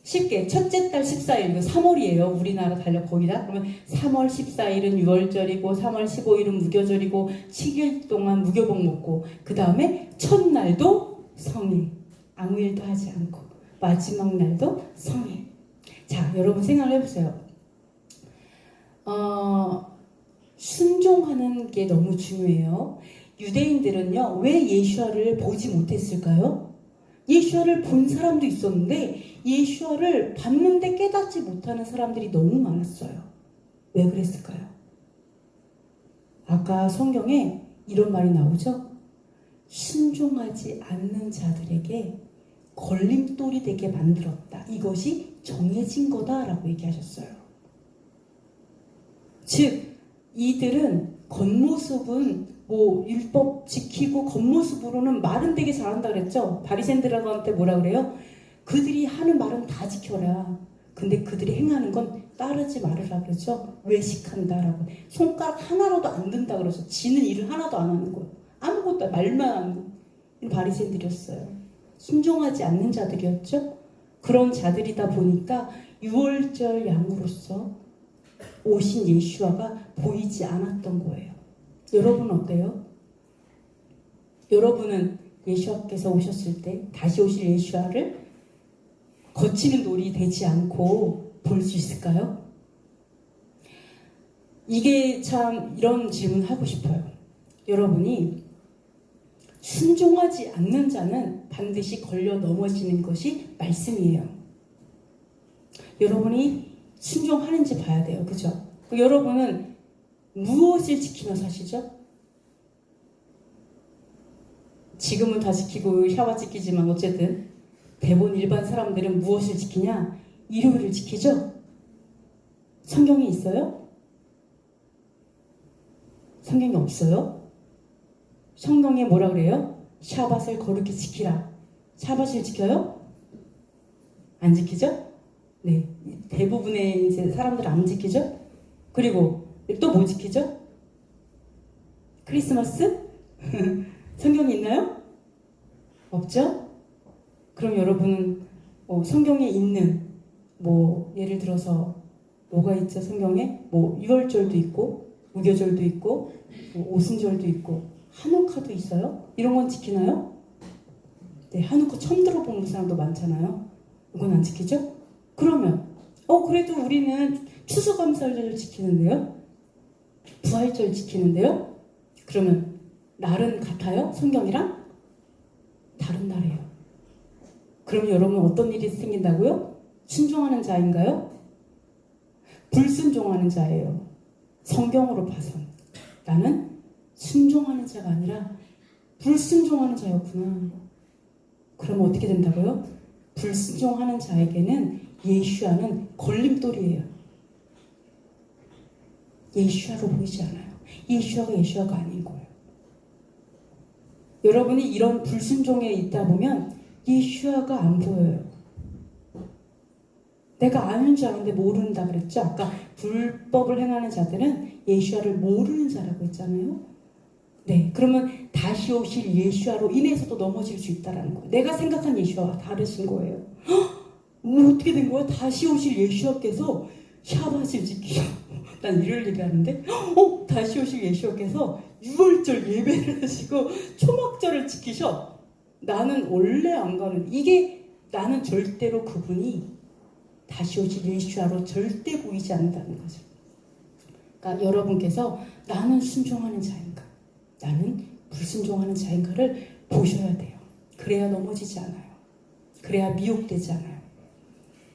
쉽게 첫째 달 14일, 이거 3월이에요. 우리나라 달력 거기다. 그러면 3월 14일은 유월절이고 3월 15일은 무교절이고 7일 동안 무교복 먹고, 그 다음에 첫날도 성일, 아무 일도 하지 않고, 마지막 날도 성일. 자, 여러분 생각을 해보세요. 순종하는 게 너무 중요해요. 유대인들은요, 왜 예수와를 보지 못했을까요? 예수와를 본 사람도 있었는데 예수와를 봤는데 깨닫지 못하는 사람들이 너무 많았어요. 왜 그랬을까요? 아까 성경에 이런 말이 나오죠. 순종하지 않는 자들에게 걸림돌이 되게 만들었다. 이것이 정해진 거다라고 얘기하셨어요. 즉 이들은 겉모습은 뭐 율법 지키고 겉모습으로는 말은 되게 잘한다 그랬죠. 바리새인들한테 뭐라 그래요? 그들이 하는 말은 다 지켜라. 근데 그들이 행하는 건 따르지 말으라 그러죠. 외식한다라고. 손가락 하나로도 안 든다 그래서 지는 일을 하나도 안 하는 거예요. 아무것도 말만 하는 바리새인들이었어요. 순종하지 않는 자들이었죠. 그런 자들이다 보니까 유월절 양으로서 오신 예수와가 보이지 않았던 거예요. 여러분은 어때요? 여러분은 예수와께서 오셨을 때 다시 오실 예수와를 거치는 돌이 되지 않고 볼 수 있을까요? 이게 참 이런 질문 하고 싶어요. 여러분이 순종하지 않는 자는 반드시 걸려 넘어지는 것이 말씀이에요. 여러분이 순종하는지 봐야 돼요. 그죠? 여러분은 무엇을 지키며 사시죠? 지금은 다 지키고 샤워 지키지만 어쨌든 대부분 일반 사람들은 무엇을 지키냐? 일요일을 지키죠? 성경이 있어요? 성경이 없어요? 성경에 뭐라 그래요? 샤밧을 거룩히 지키라. 샤밧을 지켜요? 안 지키죠? 네, 대부분의 이제 사람들 안 지키죠? 그리고 또 뭐 지키죠? 크리스마스? 성경이 있나요? 없죠? 그럼 여러분은 성경에 있는 뭐 예를 들어서 뭐가 있죠? 성경에 뭐 유월절도 있고 무교절도 있고 뭐 오순절도 있고 한우카도 있어요? 이런 건 지키나요? 네, 한우카 처음 들어보는 사람도 많잖아요. 이건 안 지키죠? 그러면 그래도 우리는 추수감사절 지키는데요? 부활절 지키는데요? 그러면 날은 같아요? 성경이랑? 다른 날이에요. 그럼 여러분 어떤 일이 생긴다고요? 순종하는 자인가요? 불순종하는 자예요. 성경으로 봐선 나는 순종하는 자가 아니라 불순종하는 자였구나. 그러면 어떻게 된다고요? 불순종하는 자에게는 예수와는 걸림돌이에요. 예수와로 보이지 않아요. 예수와가 아닌 거예요. 여러분이 이런 불순종에 있다 보면 예수와가 안 보여요. 내가 아는 줄 아는데 모른다 그랬죠? 아까 불법을 행하는 자들은 예수와를 모르는 자라고 했잖아요. 네, 그러면 다시 오실 예수와로 인해서도 넘어질 수 있다는 거예요. 내가 생각한 예수와와 다르신 거예요. 어떻게 된 거야? 다시 오실 예수와께서 샤밧을 지키셔. 난 이럴 얘기하는데 다시 오실 예수와께서 유월절 예배를 하시고 초막절을 지키셔. 나는 원래 안 가는 이게 나는 절대로 그분이 다시 오실 예수와로 절대 보이지 않는다는 거죠. 그러니까 여러분께서 나는 순종하는 자인가 나는 불순종하는 자인가를 보셔야 돼요. 그래야 넘어지지 않아요. 그래야 미혹되지 않아요.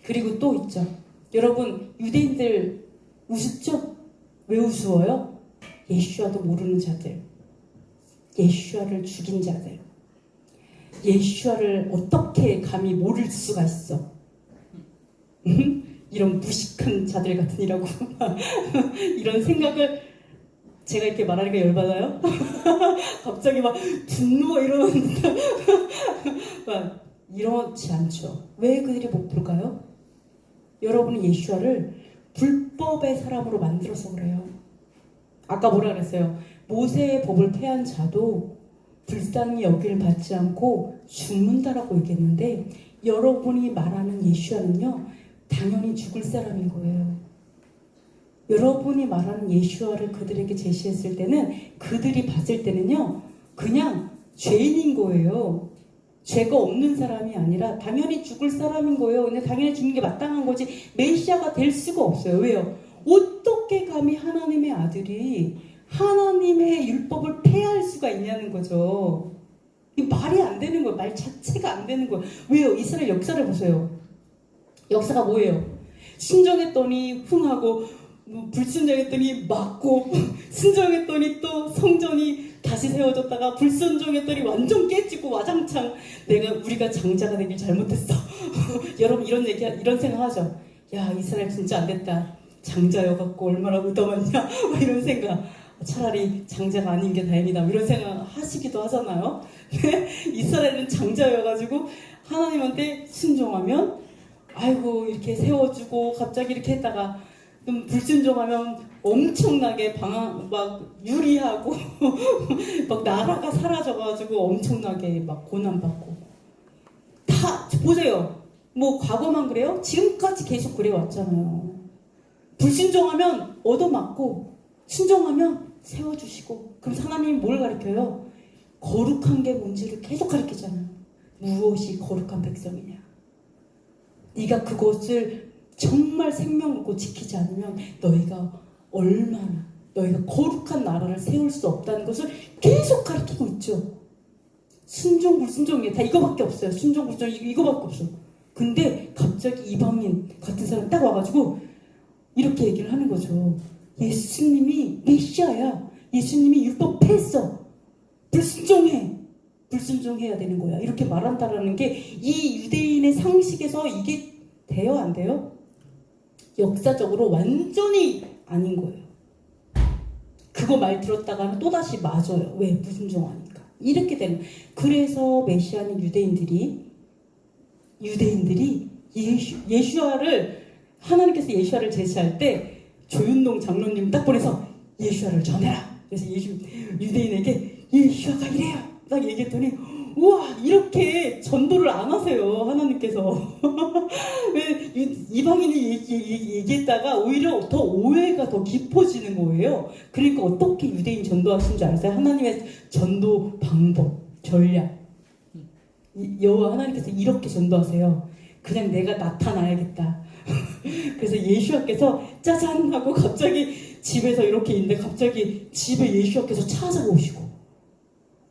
그리고 또 있죠. 여러분 유대인들 우습죠? 왜 우스워요? 예수와도 모르는 자들, 예수와를 죽인 자들, 예수와를 어떻게 감히 모를 수가 있어? 이런 무식한 자들 같으니라고 이런 생각을 제가 이렇게 말하니까 열받아요? 갑자기 막 분노 이러는데 이렇지 않죠. 왜 그들이 못 볼까요? 여러분은 예수와를 불법의 사람으로 만들어서 그래요. 아까 뭐라 그랬어요? 모세의 법을 폐한 자도 불쌍히 여기를 받지 않고 죽는다라고 얘기했는데 여러분이 말하는 예수와는요 당연히 죽을 사람인 거예요. 여러분이 말하는 예수와를 그들에게 제시했을 때는 그들이 봤을 때는요 그냥 죄인인 거예요. 죄가 없는 사람이 아니라 당연히 죽을 사람인 거예요. 근데 당연히 죽는 게 마땅한 거지 메시아가 될 수가 없어요. 왜요? 어떻게 감히 하나님의 아들이 하나님의 율법을 폐할 수가 있냐는 거죠. 이 말이 안 되는 거예요. 말 자체가 안 되는 거예요. 왜요? 이스라엘 역사를 보세요. 역사가 뭐예요? 순종했더니 흥하고 불순종했더니 맞고 순종했더니 또 성전이 다시 세워졌다가 불순종했더니 완전 깨지고 와장창 우리가 장자가 되길 잘못했어. 여러분 이런 생각하죠. 야 이스라엘 진짜 안 됐다. 장자여갖고 얼마나 의도많냐 이런 생각. 차라리 장자가 아닌 게 다행이다 이런 생각 하시기도 하잖아요. 이스라엘은 장자여가지고 하나님한테 순종하면 아이고 이렇게 세워주고 갑자기 이렇게 했다가 좀 불순종하면 엄청나게 막 유리하고 막 나라가 사라져가지고 엄청나게 막 고난받고 다 보세요. 뭐 과거만 그래요? 지금까지 계속 그래 왔잖아요. 불순종하면 얻어맞고 순종하면 세워주시고 그럼 하나님이 뭘 가르쳐요? 거룩한 게 뭔지를 계속 가르치잖아요. 무엇이 거룩한 백성이냐? 네가 그것을 정말 생명 있고 지키지 않으면 너희가 거룩한 나라를 세울 수 없다는 것을 계속 가르치고 있죠. 순종 불순종이 다 이거밖에 없어요. 순종 불순종 이거밖에 없어. 근데 갑자기 이방인 같은 사람 딱 와가지고 이렇게 얘기를 하는 거죠. 예수님이 메시아야. 예수님이 율법 폐했어. 불순종해야 되는 거야. 이렇게 말한다라는 게 이 유대인의 상식에서 이게 돼요? 안 돼요? 역사적으로 완전히 아닌 거예요. 그거 말 들었다가는 또다시 맞아요. 왜? 불순종하니까. 이렇게 되는. 그래서 메시아는 유대인들이 예수와를 하나님께서 예수와를 제시할 때 조윤동 장로님 딱 보내서 예수와를 전해라. 그래서 유대인에게 예수와가 이래요. 딱 얘기했더니 우와, 이렇게 전도를 안 하세요, 하나님께서. 왜 이방인이 얘기했다가 오히려 더 오해가 더 깊어지는 거예요. 그러니까 어떻게 유대인 전도하신 줄 아세요? 하나님의 전도 방법, 전략. 여호와 하나님께서 이렇게 전도하세요. 그냥 내가 나타나야겠다. 그래서 예수님께서 짜잔 하고 갑자기 집에서 이렇게 있는데 갑자기 집에 예수님께서 찾아오시고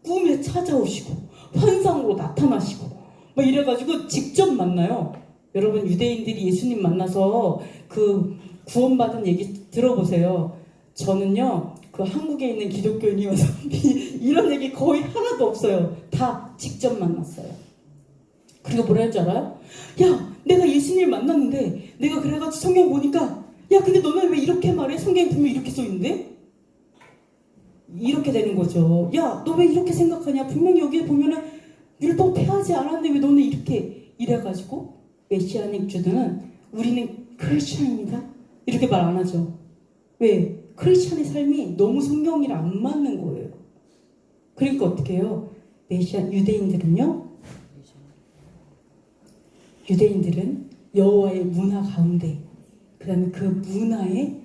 꿈에 찾아오시고 환상으로 나타나시고 막 이래가지고 직접 만나요. 여러분 유대인들이 예수님 만나서 그 구원받은 얘기 들어보세요. 저는요 그 한국에 있는 기독교인이어서 이런 얘기 거의 하나도 없어요. 다 직접 만났어요. 그리고 뭐라 할 줄 알아요? 야, 내가 예수님을 만났는데 내가 그래가지고 성경 보니까 야, 근데 너는 왜 이렇게 말해? 성경에 분명 이렇게 써있는데? 이렇게 되는 거죠. 야, 너 왜 이렇게 생각하냐? 분명히 여기에 보면은 너를 또 패하지 않았는데 왜 너는 이렇게 이래가지고 메시아닉 주들은 우리는 크리스찬입니다. 이렇게 말 안 하죠. 왜? 크리스찬의 삶이 너무 성경이랑 안 맞는 거예요. 그러니까 어떻게 해요? 유대인들은 여호와의 문화 가운데 그 다음에 그 문화에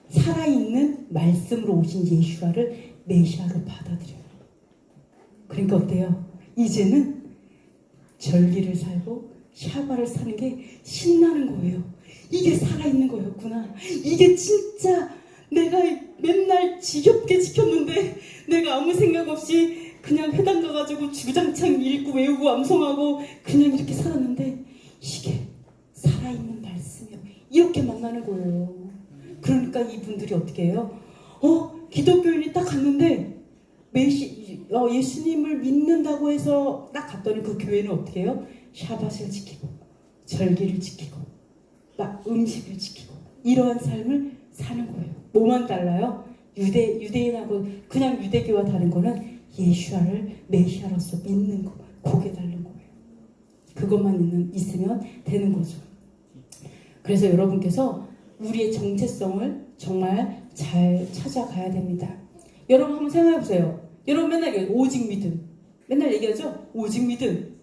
살아있는 말씀으로 오신 예수와를 메시아로 받아들여요. 그러니까 어때요? 이제는 절기를 살고 샤바를 사는 게 신나는 거예요. 이게 살아있는 거였구나. 이게 진짜 내가 맨날 지겹게 지켰는데 내가 아무 생각 없이 그냥 회당 가가지고 주구장창 읽고 외우고 암송하고 그냥 이렇게 살았는데 이게 살아있는 말씀이요. 이렇게 만나는 거예요. 그러니까 이분들이 어떻게 해요? 기독교인이 딱 갔는데 예수님을 믿는다고 해서 딱 갔더니 그 교회는 어떻게 해요? 샤밧을 지키고 절기를 지키고 막 음식을 지키고 이러한 삶을 사는 거예요. 뭐만 달라요? 유대인하고 그냥 유대교와 다른 거는 예수와를 메시아로서 믿는 거, 그게 다른 거예요. 그것만 있으면 되는 거죠. 그래서 여러분께서 우리의 정체성을 정말 잘 찾아가야 됩니다. 여러분 한번 생각해보세요. 여러분 맨날 얘기해요. 오직 믿음. 맨날 얘기하죠? 오직 믿음.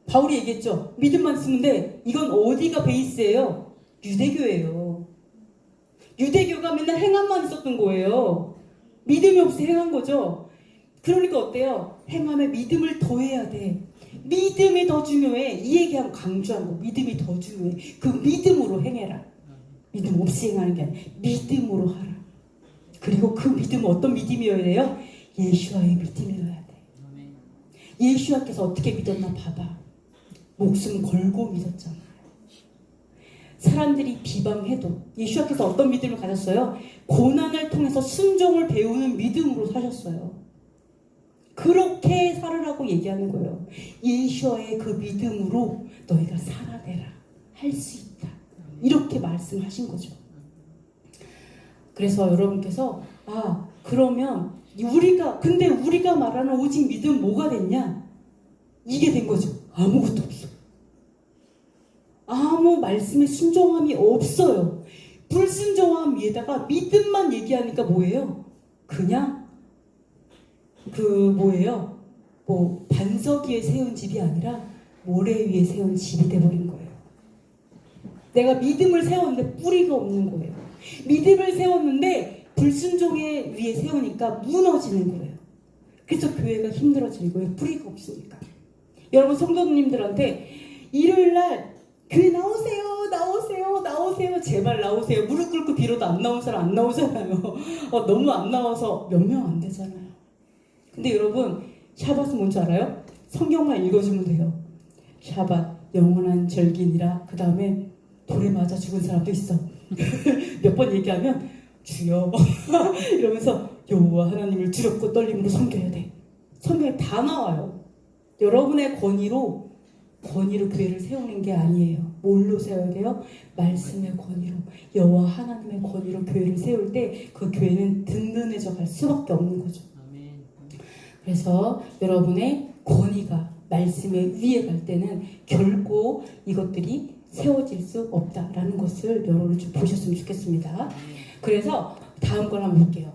바울이 얘기했죠. 믿음만 쓰는데 이건 어디가 베이스예요? 유대교예요. 유대교가 맨날 행함만 있었던 거예요. 믿음이 없이 행한 거죠. 그러니까 어때요? 행함에 믿음을 더해야 돼. 믿음이 더 중요해. 이 얘기하고 강조한 거. 믿음이 더 중요해. 그 믿음으로 행해라. 믿음 없이 행하는 게 아니라 믿음으로 하라. 그리고 그 믿음은 어떤 믿음이어야 돼요? 예수와의 믿음이어야 돼. 예수와께서 어떻게 믿었나 봐봐. 목숨 걸고 믿었잖아요. 사람들이 비방해도 예수와께서 어떤 믿음을 가졌어요? 고난을 통해서 순종을 배우는 믿음으로 사셨어요. 그렇게 살으라고 얘기하는 거예요. 예수와의 그 믿음으로 너희가 살아내라. 할 수 있다. 이렇게 말씀하신 거죠. 그래서 여러분께서 그러면 근데 우리가 말하는 오직 믿음 뭐가 됐냐? 이게 된 거죠. 아무것도 없어. 아무 말씀에 순종함이 없어요. 불순종함 위에다가 믿음만 얘기하니까 뭐예요? 그냥 반석 위에 세운 집이 아니라 모래 위에 세운 집이 돼버린 거예요. 내가 믿음을 세웠는데 뿌리가 없는 거예요. 믿음을 세웠는데 불순종에 위에 세우니까 무너지는 거예요. 그래서 교회가 힘들어지는 거예요. 뿌리가 없으니까. 여러분 성도님들한테 일요일날 교회 나오세요. 제발 나오세요. 무릎 꿇고 빌어도 안 나온 사람 안 나오잖아요. 너무 안 나와서 몇 명 안 되잖아요. 근데 여러분 샤밧은 뭔지 알아요? 성경만 읽어주면 돼요. 샤밧 영원한 절기니라. 그 다음에 돌에 맞아 죽은 사람도 있어. 몇 번 얘기하면 주여 이러면서 여호와 하나님을 두렵고 떨림으로 섬겨야 돼. 성경에 다 나와요. 여러분의 권위로 교회를 세우는 게 아니에요. 뭘로 세워야 돼요? 말씀의 권위로, 여호와 하나님의 권위로 교회를 세울 때 그 교회는 든든해져 갈 수밖에 없는 거죠. 그래서 여러분의 권위가 말씀의 위에 갈 때는 결코 이것들이 세워질 수 없다라는 것을 여러분 좀 보셨으면 좋겠습니다. 그래서 다음 걸 한번 볼게요.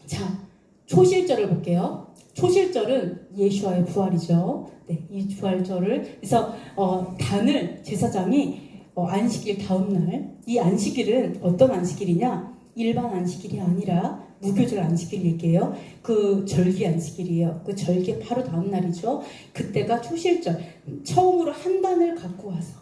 자, 초실절을 볼게요. 초실절은 예수와의 부활이죠. 네, 이 부활절을 그래서 단을 제사장이 안식일 다음 날, 이 안식일은 어떤 안식일이냐? 일반 안식일이 아니라 무교절 안식일 얘기예요. 그 절기 안식일이에요. 그 절기 바로 다음 날이죠. 그때가 초실절. 처음으로 한 단을 갖고 와서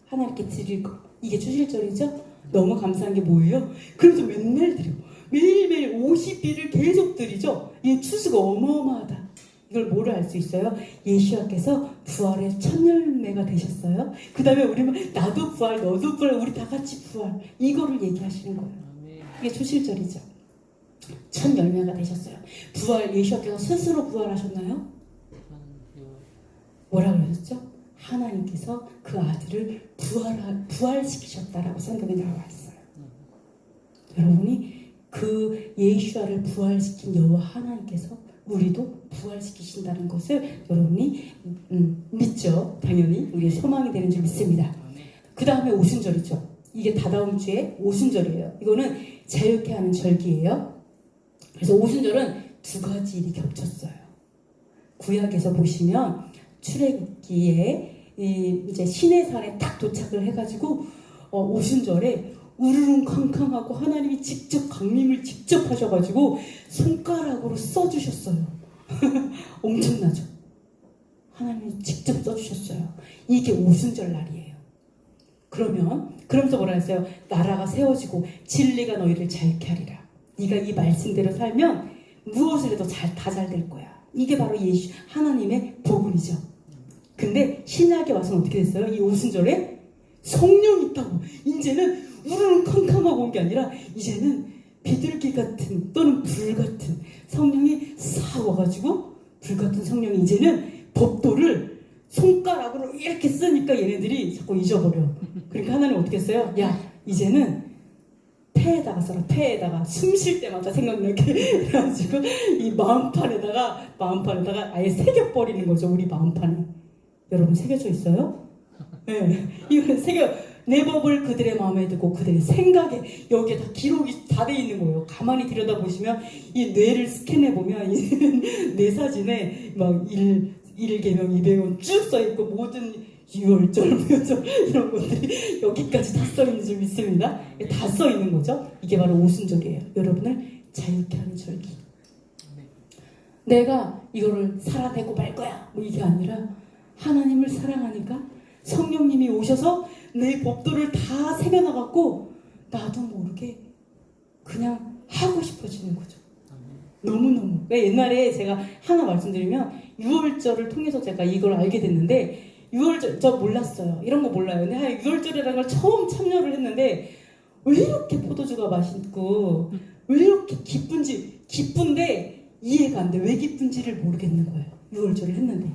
하나님께 드리고, 이게 초실절이죠. 너무 감사한 게 뭐예요? 그래서 맨날 드려. 매일매일 50일을 계속 드리죠. 이 추수가 어마어마하다. 이걸 뭐를 알 수 있어요? 예수님께서 부활의 첫 열매가 되셨어요. 그 다음에 우리는 나도 부활, 너도 부활, 우리 다 같이 부활. 이거를 얘기하시는 거예요. 이게 초실절이죠. 첫 열매가 되셨어요. 부활, 예수님께서 스스로 부활하셨나요? 뭐라고 하셨죠? 하나님께서 그 아들을 부활시키셨다라고 성경에 나와 있어요. 여러분이 그 예수아를 부활시킨 여호와 하나님께서 우리도 부활시키신다는 것을 여러분이 믿죠. 당연히 우리의 소망이 되는 줄 믿습니다. 그 다음에 오순절이죠. 이게 다다음 주에 오순절이에요. 이거는 자유케 하는 절기예요. 그래서 오순절은 두 가지 일이 겹쳤어요. 구약에서 보시면 출애굽기에 이제 시내산에 딱 도착을 해가지고 오순절에 우르릉캉캉하고 하나님이 직접 강림을 직접 하셔가지고 손가락으로 써주셨어요. 엄청나죠? 하나님이 직접 써주셨어요. 이게 오순절 날이에요. 그러면서 뭐라 했어요? 나라가 세워지고 진리가 너희를 자유케 하리라. 네가 이 말씀대로 살면 무엇을 해도 다 잘 될 거야. 이게 바로 예수 하나님의 복음이죠. 근데 신약에 와서는 어떻게 됐어요? 이 오순절에 성령이 있다고. 이제는 우르릉 캄캄하고 온 게 아니라 이제는 비둘기 같은 또는 불 같은 성령이 싹 와가지고, 불 같은 성령이 이제는 법도를 손가락으로 이렇게 쓰니까 얘네들이 자꾸 잊어버려. 그러니까 하나님 어떻게 했어요? 야, 이제는 폐에다가 써라. 폐에다가 숨 쉴 때마다 생각나게 해가지고 이 마음판에다가 아예 새겨버리는 거죠. 우리 마음판에. 여러분 새겨져 있어요? 네, 이거는 내 법을 그들의 마음에 두고 그들의 생각에, 여기에 다 기록이 다 돼 있는 거예요. 가만히 들여다보시면 이 뇌를 스캔해보면 내 사진에 막 1계명 200원 쭉 써있고 모든 유월절, 무효절 이런 것들이 여기까지 다 써있는 줄 믿습니다. 다 써있는 거죠. 이게 바로 오순절이에요. 여러분을 자유케 하는 절기. 내가 이거를 살아내고 말 거야 뭐 이게 아니라 하나님을 사랑하니까 성령님이 오셔서 내 법도를 다 새겨나갖고 나도 모르게 그냥 하고 싶어지는 거죠. 너무너무. 옛날에 제가 하나 말씀드리면 6월절을 통해서 제가 이걸 알게 됐는데, 6월절 저 몰랐어요. 이런 거 몰라요. 근데 6월절이라는 걸 처음 참여를 했는데 왜 이렇게 포도주가 맛있고 왜 이렇게 기쁜데 이해가 안 돼. 왜 기쁜지를 모르겠는 거예요. 6월절을 했는데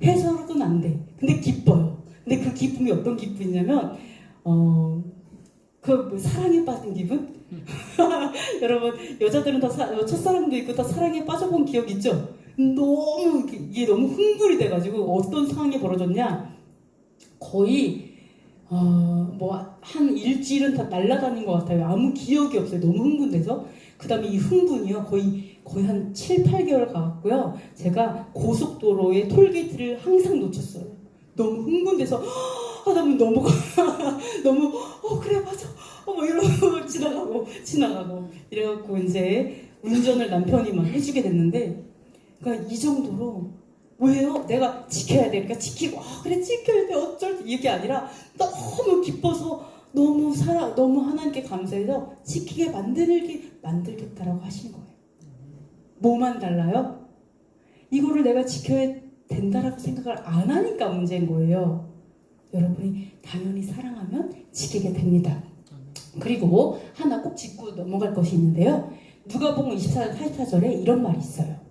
해서는 안 돼. 근데 기뻐요. 근데 그 기쁨이 어떤 기분이냐면 사랑에 빠진 기분? 여러분 여자들은 다 첫사랑도 있고 다 사랑에 빠져본 기억 있죠? 이게 너무 흥분이 돼가지고 어떤 상황이 벌어졌냐? 거의 한 일주일은 다 날아다닌 것 같아요. 아무 기억이 없어요. 너무 흥분돼서. 그 다음에 이 흥분이요 거의 한 7, 8개월 가고요. 제가 고속도로의 톨게이트를 항상 놓쳤어요. 너무 흥분돼서 하다 보면 넘어가. 너무 그래 맞아. 이러고 지나가고 이래갖고 이제 운전을 남편이 막 해주게 됐는데, 그러니까 이 정도로. 왜요? 내가 지켜야 되니까 지키고 그래 지켜야 돼 어쩔 이게 아니라 너무 기뻐서 너무 하나님께 감사해서 지키게 만들겠다라고 하신 거예요. 뭐만 달라요? 이거를 내가 지켜야 된다라고 생각을 안 하니까 문제인 거예요. 여러분이 당연히 사랑하면 지키게 됩니다. 그리고 하나 꼭 짚고 넘어갈 것이 있는데요. 누가복음 24장 44절에 이런 말이 있어요.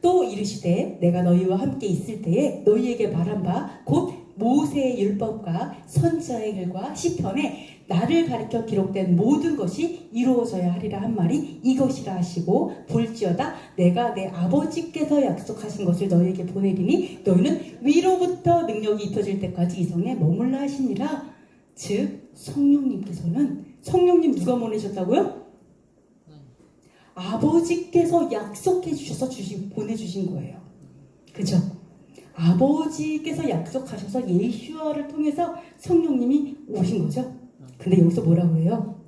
또 이르시되 내가 너희와 함께 있을 때에 너희에게 말한 바 곧 모세의 율법과 선지자의 글과 시편에 나를 가리켜 기록된 모든 것이 이루어져야 하리라 한 말이 이것이라 하시고, 볼지어다 내가 내 아버지께서 약속하신 것을 너희에게 보내리니 너희는 위로부터 능력이 입혀질 때까지 이 성에 머물라 하시니라. 즉 성령님 누가 보내셨다고요? 아버지께서 약속해 주셔서 보내주신 거예요. 그죠? 아버지께서 약속하셔서 예수와를 통해서 성령님이 오신 거죠. 근데 여기서 뭐라고 해요?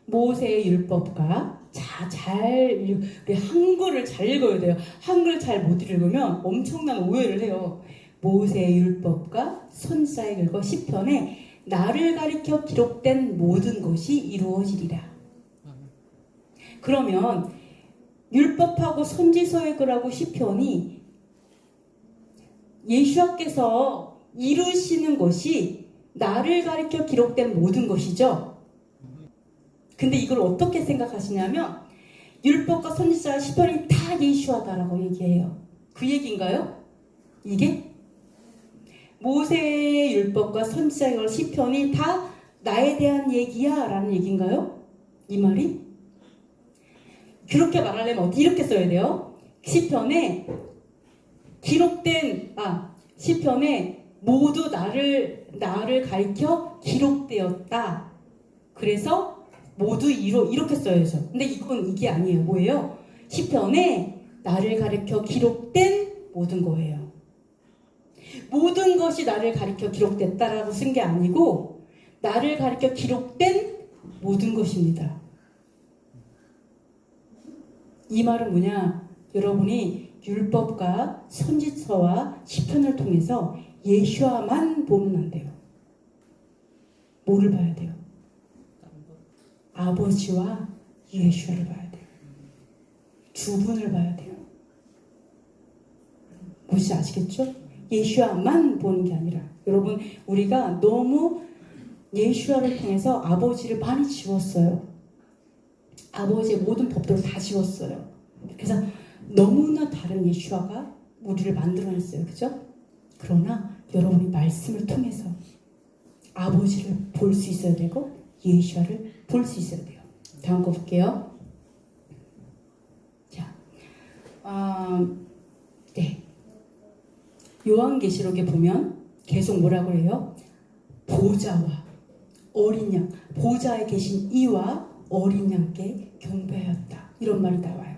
모세의 율법과 우리 한글을 잘 읽어야 돼요. 한글 잘 못 읽으면 엄청난 오해를 해요. 모세의 율법과 선지자의 글과 시편에 나를 가리켜 기록된 모든 것이 이루어지리라. 그러면 율법하고 선지서의 글하고 시편이 예수께서 이루시는 것이 나를 가리켜 기록된 모든 것이죠. 근데 이걸 어떻게 생각하시냐면 율법과 선지자 시편이 다 예수하다라고 얘기해요. 그 얘기인가요? 이게? 모세의 율법과 선지자의 시편이 다 나에 대한 얘기야 라는 얘기인가요? 이 말이? 그렇게 말하려면 이렇게 써야 돼요. 시편에 시편에 모두 나를 가리켜 기록되었다. 그래서 모두 이렇게 써야죠. 근데 이게 아니에요. 뭐예요? 시편에 나를 가리켜 기록된 모든 거예요. 모든 것이 나를 가리켜 기록됐다라고 쓴 게 아니고 나를 가리켜 기록된 모든 것입니다. 이 말은 뭐냐? 여러분이 율법과 선지서와 시편을 통해서 예수와만 보면 안 돼요. 뭐를 봐야 돼요? 아버지와 예수를 봐야 돼요. 두 분을 봐야 돼요. 무엇이 아시겠죠? 예수와만 보는 게 아니라 여러분 우리가 너무 예수와를 통해서 아버지를 많이 지웠어요. 아버지의 모든 법들을 다 지웠어요. 그래서 너무나 다른 예수와가 우리를 만들어냈어요. 그죠? 그러나 여러분이 말씀을 통해서 아버지를 볼 수 있어야 되고 예수와를 볼 수 있어야 돼요. 다음 거 볼게요. 자, 네. 요한계시록에 보면 계속 뭐라고 해요? 보좌와 어린 양, 보좌에 계신 이와 어린 양께 경배하였다. 이런 말이 나와요.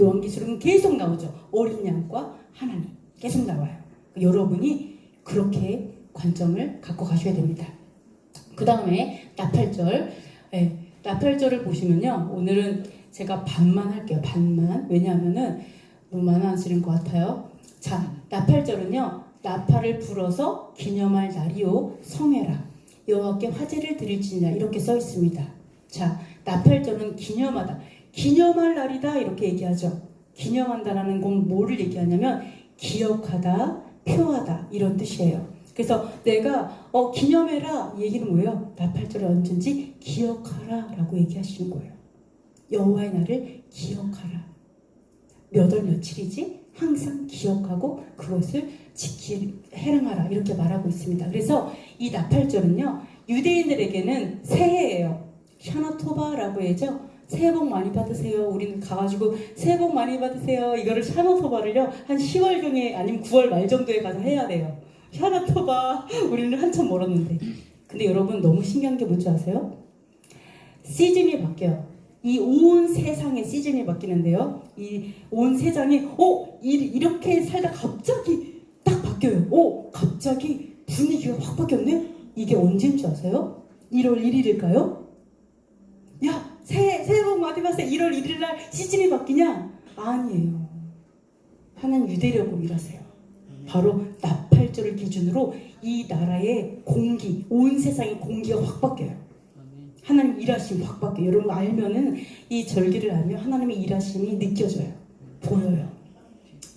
요한계시록은 계속 나오죠. 어린 양과 하나님 계속 나와요. 여러분이 그렇게 관점을 갖고 가셔야 됩니다. 그 다음에 나팔절. 나팔절을 보시면요. 오늘은 제가 반만 할게요. 반만. 왜냐하면은 너무 많아지는 것 같아요. 자, 나팔절은요. 나팔을 불어서 기념할 날이요. 성회라. 여호와께 화제를 드릴지니라. 이렇게 써 있습니다. 자, 나팔절은 기념하다. 기념할 날이다. 이렇게 얘기하죠. 기념한다라는 건 뭐를 얘기하냐면 기억하다, 표하다 이런 뜻이에요. 그래서 내가 기념해라 얘기는 뭐예요? 나팔절이 언젠지 기억하라 라고 얘기하시는 거예요. 여호와의 날을 기억하라. 몇 월 며칠이지? 항상 기억하고 그것을 해랑하라 이렇게 말하고 있습니다. 그래서 이 나팔절은요 유대인들에게는 새해예요. 샤나토바라고 해죠. 새해 복 많이 받으세요. 우리는 가가지고 새해 복 많이 받으세요. 이거를 샤나토바를요 한 10월경에 아니면 9월 말 정도에 가서 해야 돼요. 샤나토바 우리는 한참 멀었는데. 근데 여러분 너무 신기한 게 뭔지 아세요? 시즌이 바뀌어요. 이 온 세상의 시즌이 바뀌는데요. 이 온 세상이 이렇게 살다 갑자기 딱 바뀌어요. 갑자기 분위기가 확 바뀌었네? 이게 언제인 줄 아세요? 1월 1일일까요? 야, 새해 복 많이 받으세요. 1월 1일 날 시즌이 바뀌냐? 아니에요. 하나님 유대력으로 일하세요. 바로 나팔절을 기준으로 이 나라의 공기, 온 세상의 공기가 확 바뀌어요. 하나님 일하심이 확 바뀌어요. 여러분 알면은 이 절기를 알면 하나님의 일하심이 느껴져요. 보여요.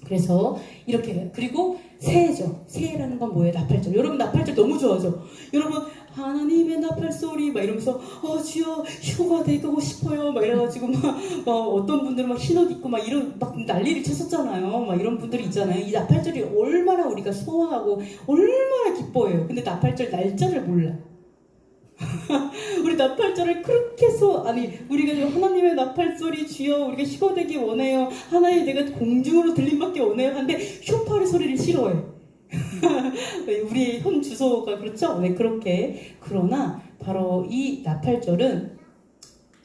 그래서 이렇게 해요. 그리고 새해죠. 새해라는 건 뭐예요? 나팔절. 여러분 나팔절 너무 좋아하죠? 여러분 하나님의 나팔소리 막 이러면서 주여 휴가 되고 싶어요 막 이래가지고 막 어떤 분들은 막 흰옷 입고 막 이런 막 난리를 쳤었잖아요. 막 이런 분들이 있잖아요. 이 나팔절이 얼마나 우리가 소화하고 얼마나 기뻐해요. 근데 나팔절 날짜를 몰라. 우리 나팔절을 그렇게 우리가 지금 하나님의 나팔소리 주여 우리가 휴가 되기 원해요. 하나님 내가 공중으로 들림받기 원해요. 하는데 쇼파리 소리를 싫어해. 우리 현 주소가 그렇죠? 네, 그렇게. 그러나 바로 이 나팔절은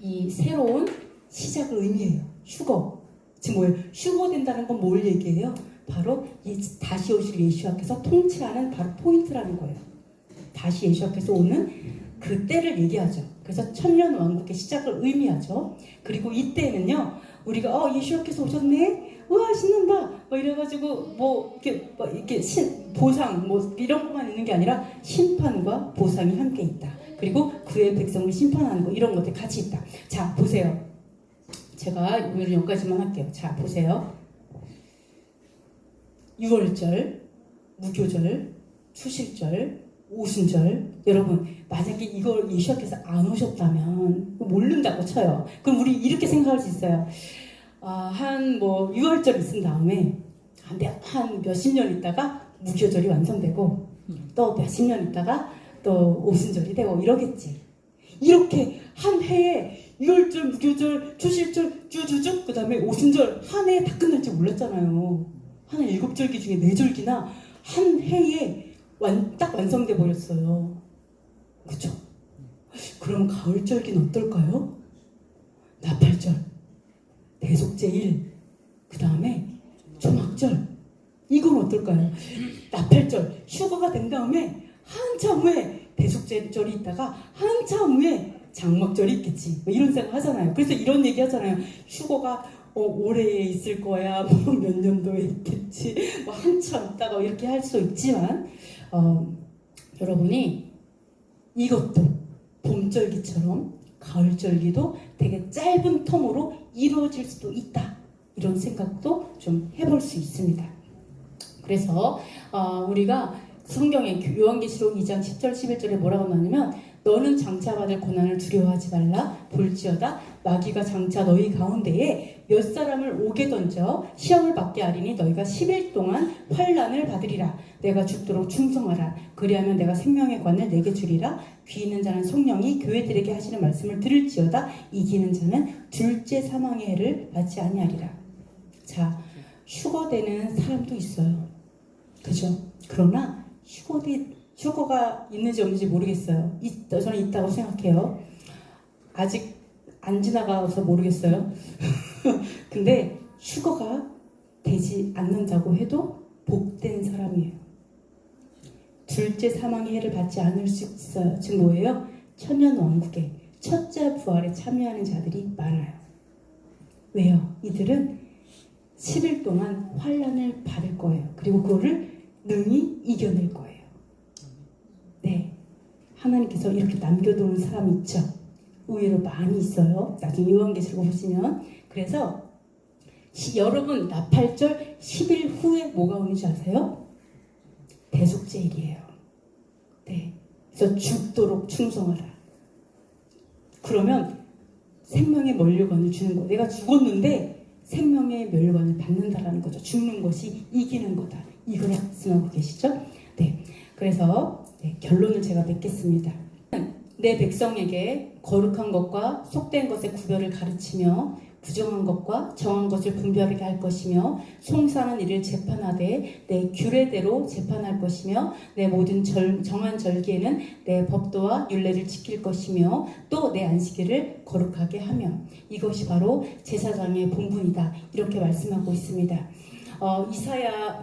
이 새로운 시작을 의미해요. 휴거. 지금 뭐예요? 휴거 된다는 건 뭘 얘기해요? 바로 이 다시 오실 예수와께서 통치하는 바로 포인트라는 거예요. 다시 예수와께서 오는 그 때를 얘기하죠. 그래서 천년 왕국의 시작을 의미하죠. 그리고 이때는요, 우리가 예수와께서 오셨네, 우와 신난다, 이래가지고 이렇게 보상 이런 것만 있는 게 아니라 심판과 보상이 함께 있다. 그리고 그의 백성을 심판하는 거 이런 것들 같이 있다. 자 보세요. 제가 오늘 여기까지만 할게요. 자 보세요. 유월절, 무교절, 추실절, 오순절. 여러분 만약에 이걸 예수께서 안 오셨다면 모른다고 쳐요. 그럼 우리 이렇게 생각할 수 있어요. 한 유월절 있은 다음에 한 몇십 년 있다가 무교절이 완성되고 또 몇십 년 있다가 또 오순절이 되고 이러겠지. 이렇게 한 해에 유월절, 무교절, 추실절, 주주주 그 다음에 오순절 한 해에 다 끝날 줄 몰랐잖아요. 한 7절기 중에 4절기나 한 해에 딱 완성돼 버렸어요. 그쵸? 그럼 가을절기는 어떨까요? 나팔절, 대속제일, 그 다음에 조막절. 이건 어떨까요? 나팔절, 휴가가 된 다음에 한참 후에 대속제절이 있다가 한참 후에 장막절이 있겠지. 이런 생각 하잖아요. 그래서 이런 얘기 하잖아요. 휴가가 올해에 있을 거야. 몇 년도에 있겠지. 한참 있다가 이렇게 할 수 있지만 여러분이 이것도 봄절기처럼 가을절기도 되게 짧은 텀으로 이루어질 수도 있다. 이런 생각도 좀 해볼 수 있습니다. 그래서 우리가 성경에 요한계시록 2장 10절 11절에 뭐라고 나오냐면 너는 장차 받을 고난을 두려워하지 말라. 볼지어다 마귀가 장차 너희 가운데에 몇 사람을 옥에 던져 시험을 받게 하리니 너희가 10일 동안 환난을 받으리라. 내가 죽도록 충성하라. 그리하면 내가 생명의 관을 내게 주리라. 귀 있는 자는 성령이 교회들에게 하시는 말씀을 들을지어다. 이기는 자는 둘째 사망의 해를 받지 아니하리라. 자, 휴거되는 사람도 있어요. 그죠? 그러나 휴거가 있는지 없는지 모르겠어요. 저는 있다고 생각해요. 아직 안 지나가서 모르겠어요. 근데 휴거가 되지 않는다고 해도 복된 사람이에요. 둘째 사망의 해를 받지 않을 수 있어요. 즉 뭐예요? 천년왕국의 첫째 부활에 참여하는 자들이 많아요. 왜요? 이들은 10일 동안 환난을 받을 거예요. 그리고 그거를 능히 이겨낼 거예요. 네, 하나님께서 이렇게 남겨두는 사람이 있죠. 의외로 많이 있어요. 나중에 요한계시록 보시면. 그래서 여러분 나팔절 10일 후에 뭐가 오는지 아세요? 대속제일이에요. 네, 그래서 죽도록 충성하라. 그러면 생명의 면류관을 주는 거예요. 내가 죽었는데 생명의 면류관을 받는다라는 거죠. 죽는 것이 이기는 거다. 이걸 말씀하고 계시죠? 네, 그래서 결론을 제가 맺겠습니다. 내 백성에게 거룩한 것과 속된 것의 구별을 가르치며 부정한 것과 정한 것을 분별하게 할 것이며 송사하는 일을 재판하되 내 규례대로 재판할 것이며 내 모든 정한 절기에는 내 법도와 율례를 지킬 것이며 또 내 안식일을 거룩하게 하며 이것이 바로 제사장의 본분이다. 이렇게 말씀하고 있습니다.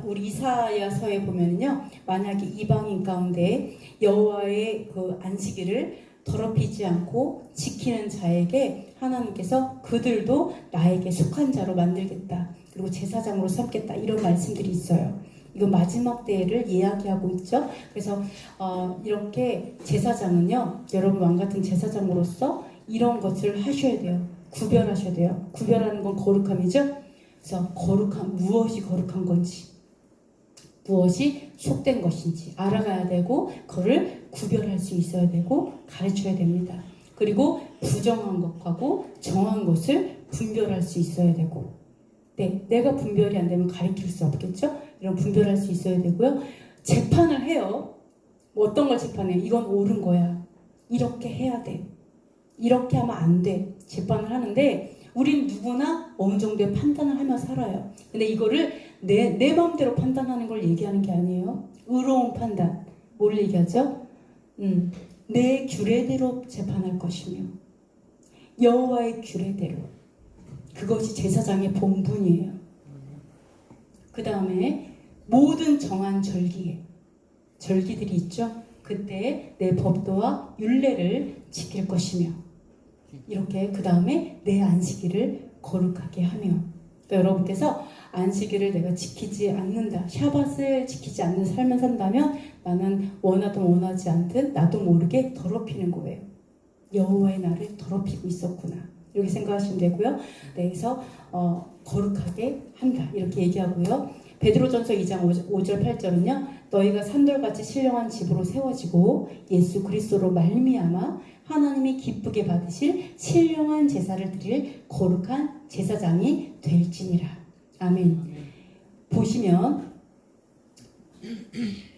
우리 이사야서에 보면은요, 만약에 이방인 가운데 여호와의 그 안식일을 더럽히지 않고 지키는 자에게 하나님께서 그들도 나에게 속한 자로 만들겠다. 그리고 제사장으로 삼겠다. 이런 말씀들이 있어요. 이거 마지막 때를 이야기하고 있죠. 그래서 이렇게 제사장은요, 여러분 왕같은 제사장으로서 이런 것을 하셔야 돼요. 구별하셔야 돼요. 구별하는 건 거룩함이죠. 그래서 무엇이 거룩한 건지, 무엇이 속된 것인지 알아가야 되고 그거를 구별할 수 있어야 되고 가르쳐야 됩니다. 그리고 부정한 것하고 정한 것을 분별할 수 있어야 되고, 네, 내가 분별이 안 되면 가르칠 수 없겠죠? 이런 분별할 수 있어야 되고요. 재판을 해요. 어떤 걸 재판해? 이건 옳은 거야. 이렇게 해야 돼. 이렇게 하면 안 돼. 재판을 하는데 우린 누구나 어느 정도의 판단을 하며 살아요. 근데 이거를 내 마음대로 판단하는 걸 얘기하는 게 아니에요. 의로운 판단. 뭘 얘기하죠? 내 규례대로 재판할 것이며 여호와의 규례대로. 그것이 제사장의 본분이에요. 그 다음에 모든 정한 절기들이 있죠. 그때 내 법도와 율례를 지킬 것이며, 이렇게 그 다음에 내 안식일을 거룩하게 하며. 그러니까 여러분께서 안식일을 내가 지키지 않는다, 샤밧을 지키지 않는 삶을 산다면 나는 원하든 원하지 않든 나도 모르게 더럽히는 거예요. 여호와의 날을 더럽히고 있었구나, 이렇게 생각하시면 되고요. 네, 그래서 거룩하게 한다, 이렇게 얘기하고요. 베드로전서 2장 5절 8절은요. 너희가 산돌같이 신령한 집으로 세워지고 예수 그리스도로 말미암아 하나님이 기쁘게 받으실 신령한 제사를 드릴 거룩한 제사장이 될지니라. 아멘. 보시면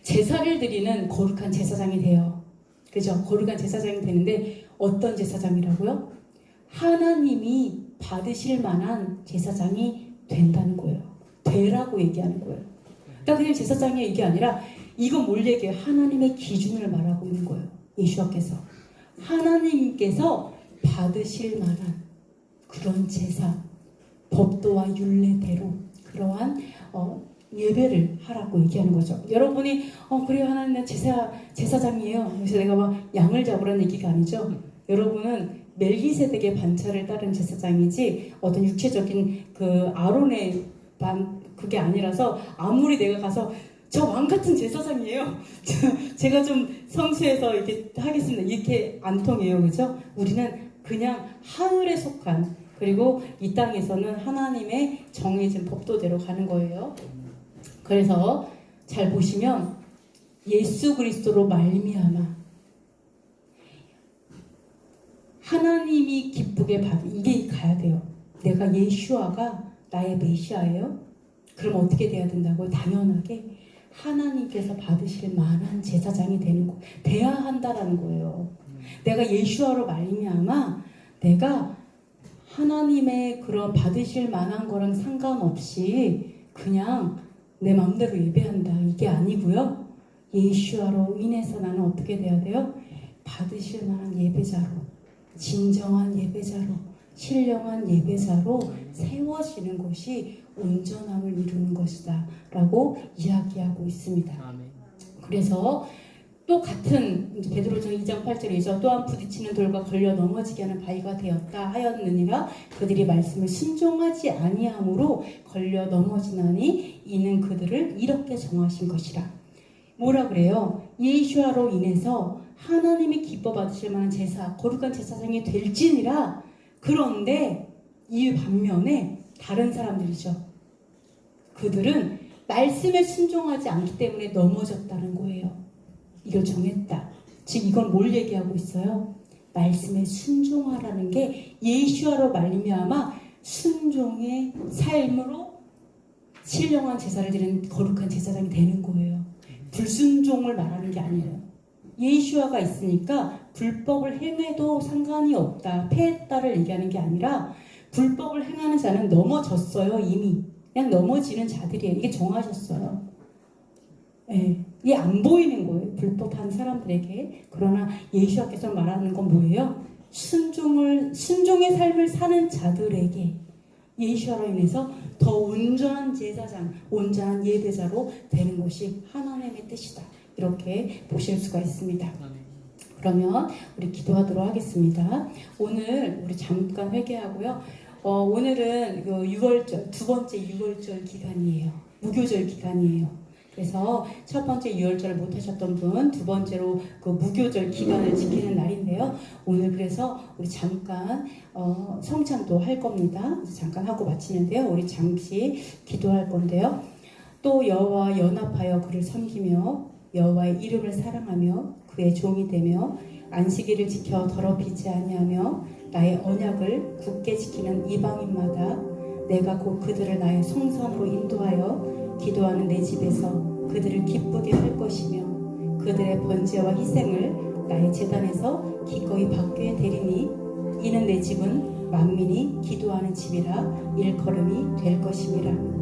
제사를 드리는 거룩한 제사장이 돼요. 그죠? 거룩한 제사장이 되는데 어떤 제사장이라고요? 하나님이 받으실 만한 제사장이 된다는 거예요. 되라고 얘기하는 거예요. 그러니까 그냥 제사장이 얘기 아니라 이건 뭘 얘기해요? 하나님의 기준을 말하고 있는 거예요. 예수와께서 하나님께서 받으실 만한 그런 제사, 법도와 율례대로 그러한 예배를 하라고 얘기하는 거죠. 여러분이 그래요, 하나님은 제사장이에요. 그래서 내가 막 양을 잡으라는 얘기가 아니죠. 여러분은 멜기세덱의 반차를 따른 제사장이지 어떤 육체적인 그 아론의 그게 아니라서, 아무리 내가 가서 저 왕 같은 제사장이에요, 제가 좀 성수해서 이렇게 하겠습니다, 이렇게 안 통해요. 그죠? 우리는 그냥 하늘에 속한, 그리고 이 땅에서는 하나님의 정해진 법도대로 가는 거예요. 그래서 잘 보시면 예수 그리스도로 말미암아 하나님이 기쁘게 이게 가야 돼요. 내가 예수아가 나의 메시아예요? 그럼 어떻게 돼야 된다고요? 당연하게 하나님께서 받으실 만한 제사장이 돼야 한다라는 거예요. 내가 예수아로 말미암아 내가 하나님의 그런 받으실 만한 거랑 상관없이 그냥 내 마음대로 예배한다, 이게 아니고요. 예수아로 인해서 나는 어떻게 돼야 돼요? 받으실 만한 예배자로, 진정한 예배자로, 신령한 예배자로 세워지는 것이 온전함을 이루는 것이다 라고 이야기하고 있습니다. 그래서 또 같은 베드로전서 2장 8절이죠. 또한 부딪히는 돌과 걸려 넘어지게 하는 바위가 되었다 하였느니라. 그들이 말씀을 순종하지 아니함으로 걸려 넘어지나니 이는 그들을 이렇게 정하신 것이라. 뭐라 그래요? 예수아로 인해서 하나님이 기뻐 받으실 만한 제사, 거룩한 제사장이 될지니라. 그런데 이 반면에 다른 사람들이죠. 그들은 말씀에 순종하지 않기 때문에 넘어졌다는 거예요. 이걸 정했다. 즉 이건 뭘 얘기하고 있어요? 말씀에 순종하라는 게 예수아로 말미암아 순종의 삶으로 신령한 제사를 드리는 거룩한 제사장이 되는 거예요. 불순종을 말하는 게 아니에요. 예수아가 있으니까 불법을 행해도 상관이 없다, 패했다를 얘기하는 게 아니라 불법을 행하는 자는 넘어졌어요. 이미 그냥 넘어지는 자들이에요. 이게 정하셨어요. 네, 이게 안 보이는 거예요, 불법한 사람들에게. 그러나 예수께서 말하는 건 뭐예요? 순종의 삶을 사는 자들에게 예수로 인해서 더 온전한 제사장, 온전한 예배자로 되는 것이 하나님의 뜻이다, 이렇게 보실 수가 있습니다. 그러면 우리 기도하도록 하겠습니다. 오늘 우리 잠깐 회개하고요. 오늘은 그 6월절, 두 번째 6월절 기간이에요. 무교절 기간이에요. 그래서 첫 번째 6월절을 못 하셨던 분, 두 번째로 그 무교절 기간을 지키는 날인데요. 오늘 그래서 우리 잠깐 성찬도 할 겁니다. 잠깐 하고 마치는데요. 우리 잠시 기도할 건데요. 또 여호와 연합하여 그를 섬기며 여호와의 이름을 사랑하며 그의 종이 되며 안식일을 지켜 더럽히지 아니하며 나의 언약을 굳게 지키는 이방인마다 내가 곧 그들을 나의 성산으로 인도하여 기도하는 내 집에서 그들을 기쁘게 할 것이며 그들의 번제와 희생을 나의 제단에서 기꺼이 받게 되리니 이는 내 집은 만민이 기도하는 집이라 일컬음이 될 것임이라.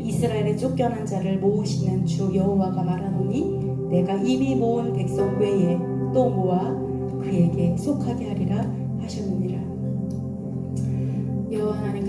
이스라엘의 쫓겨난 자를 모으시는 주 여호와가 말하노니 내가 이미 모은 백성 외에 또 모아 그에게 속하게 하리라 하셨느니라. 여호와 하나님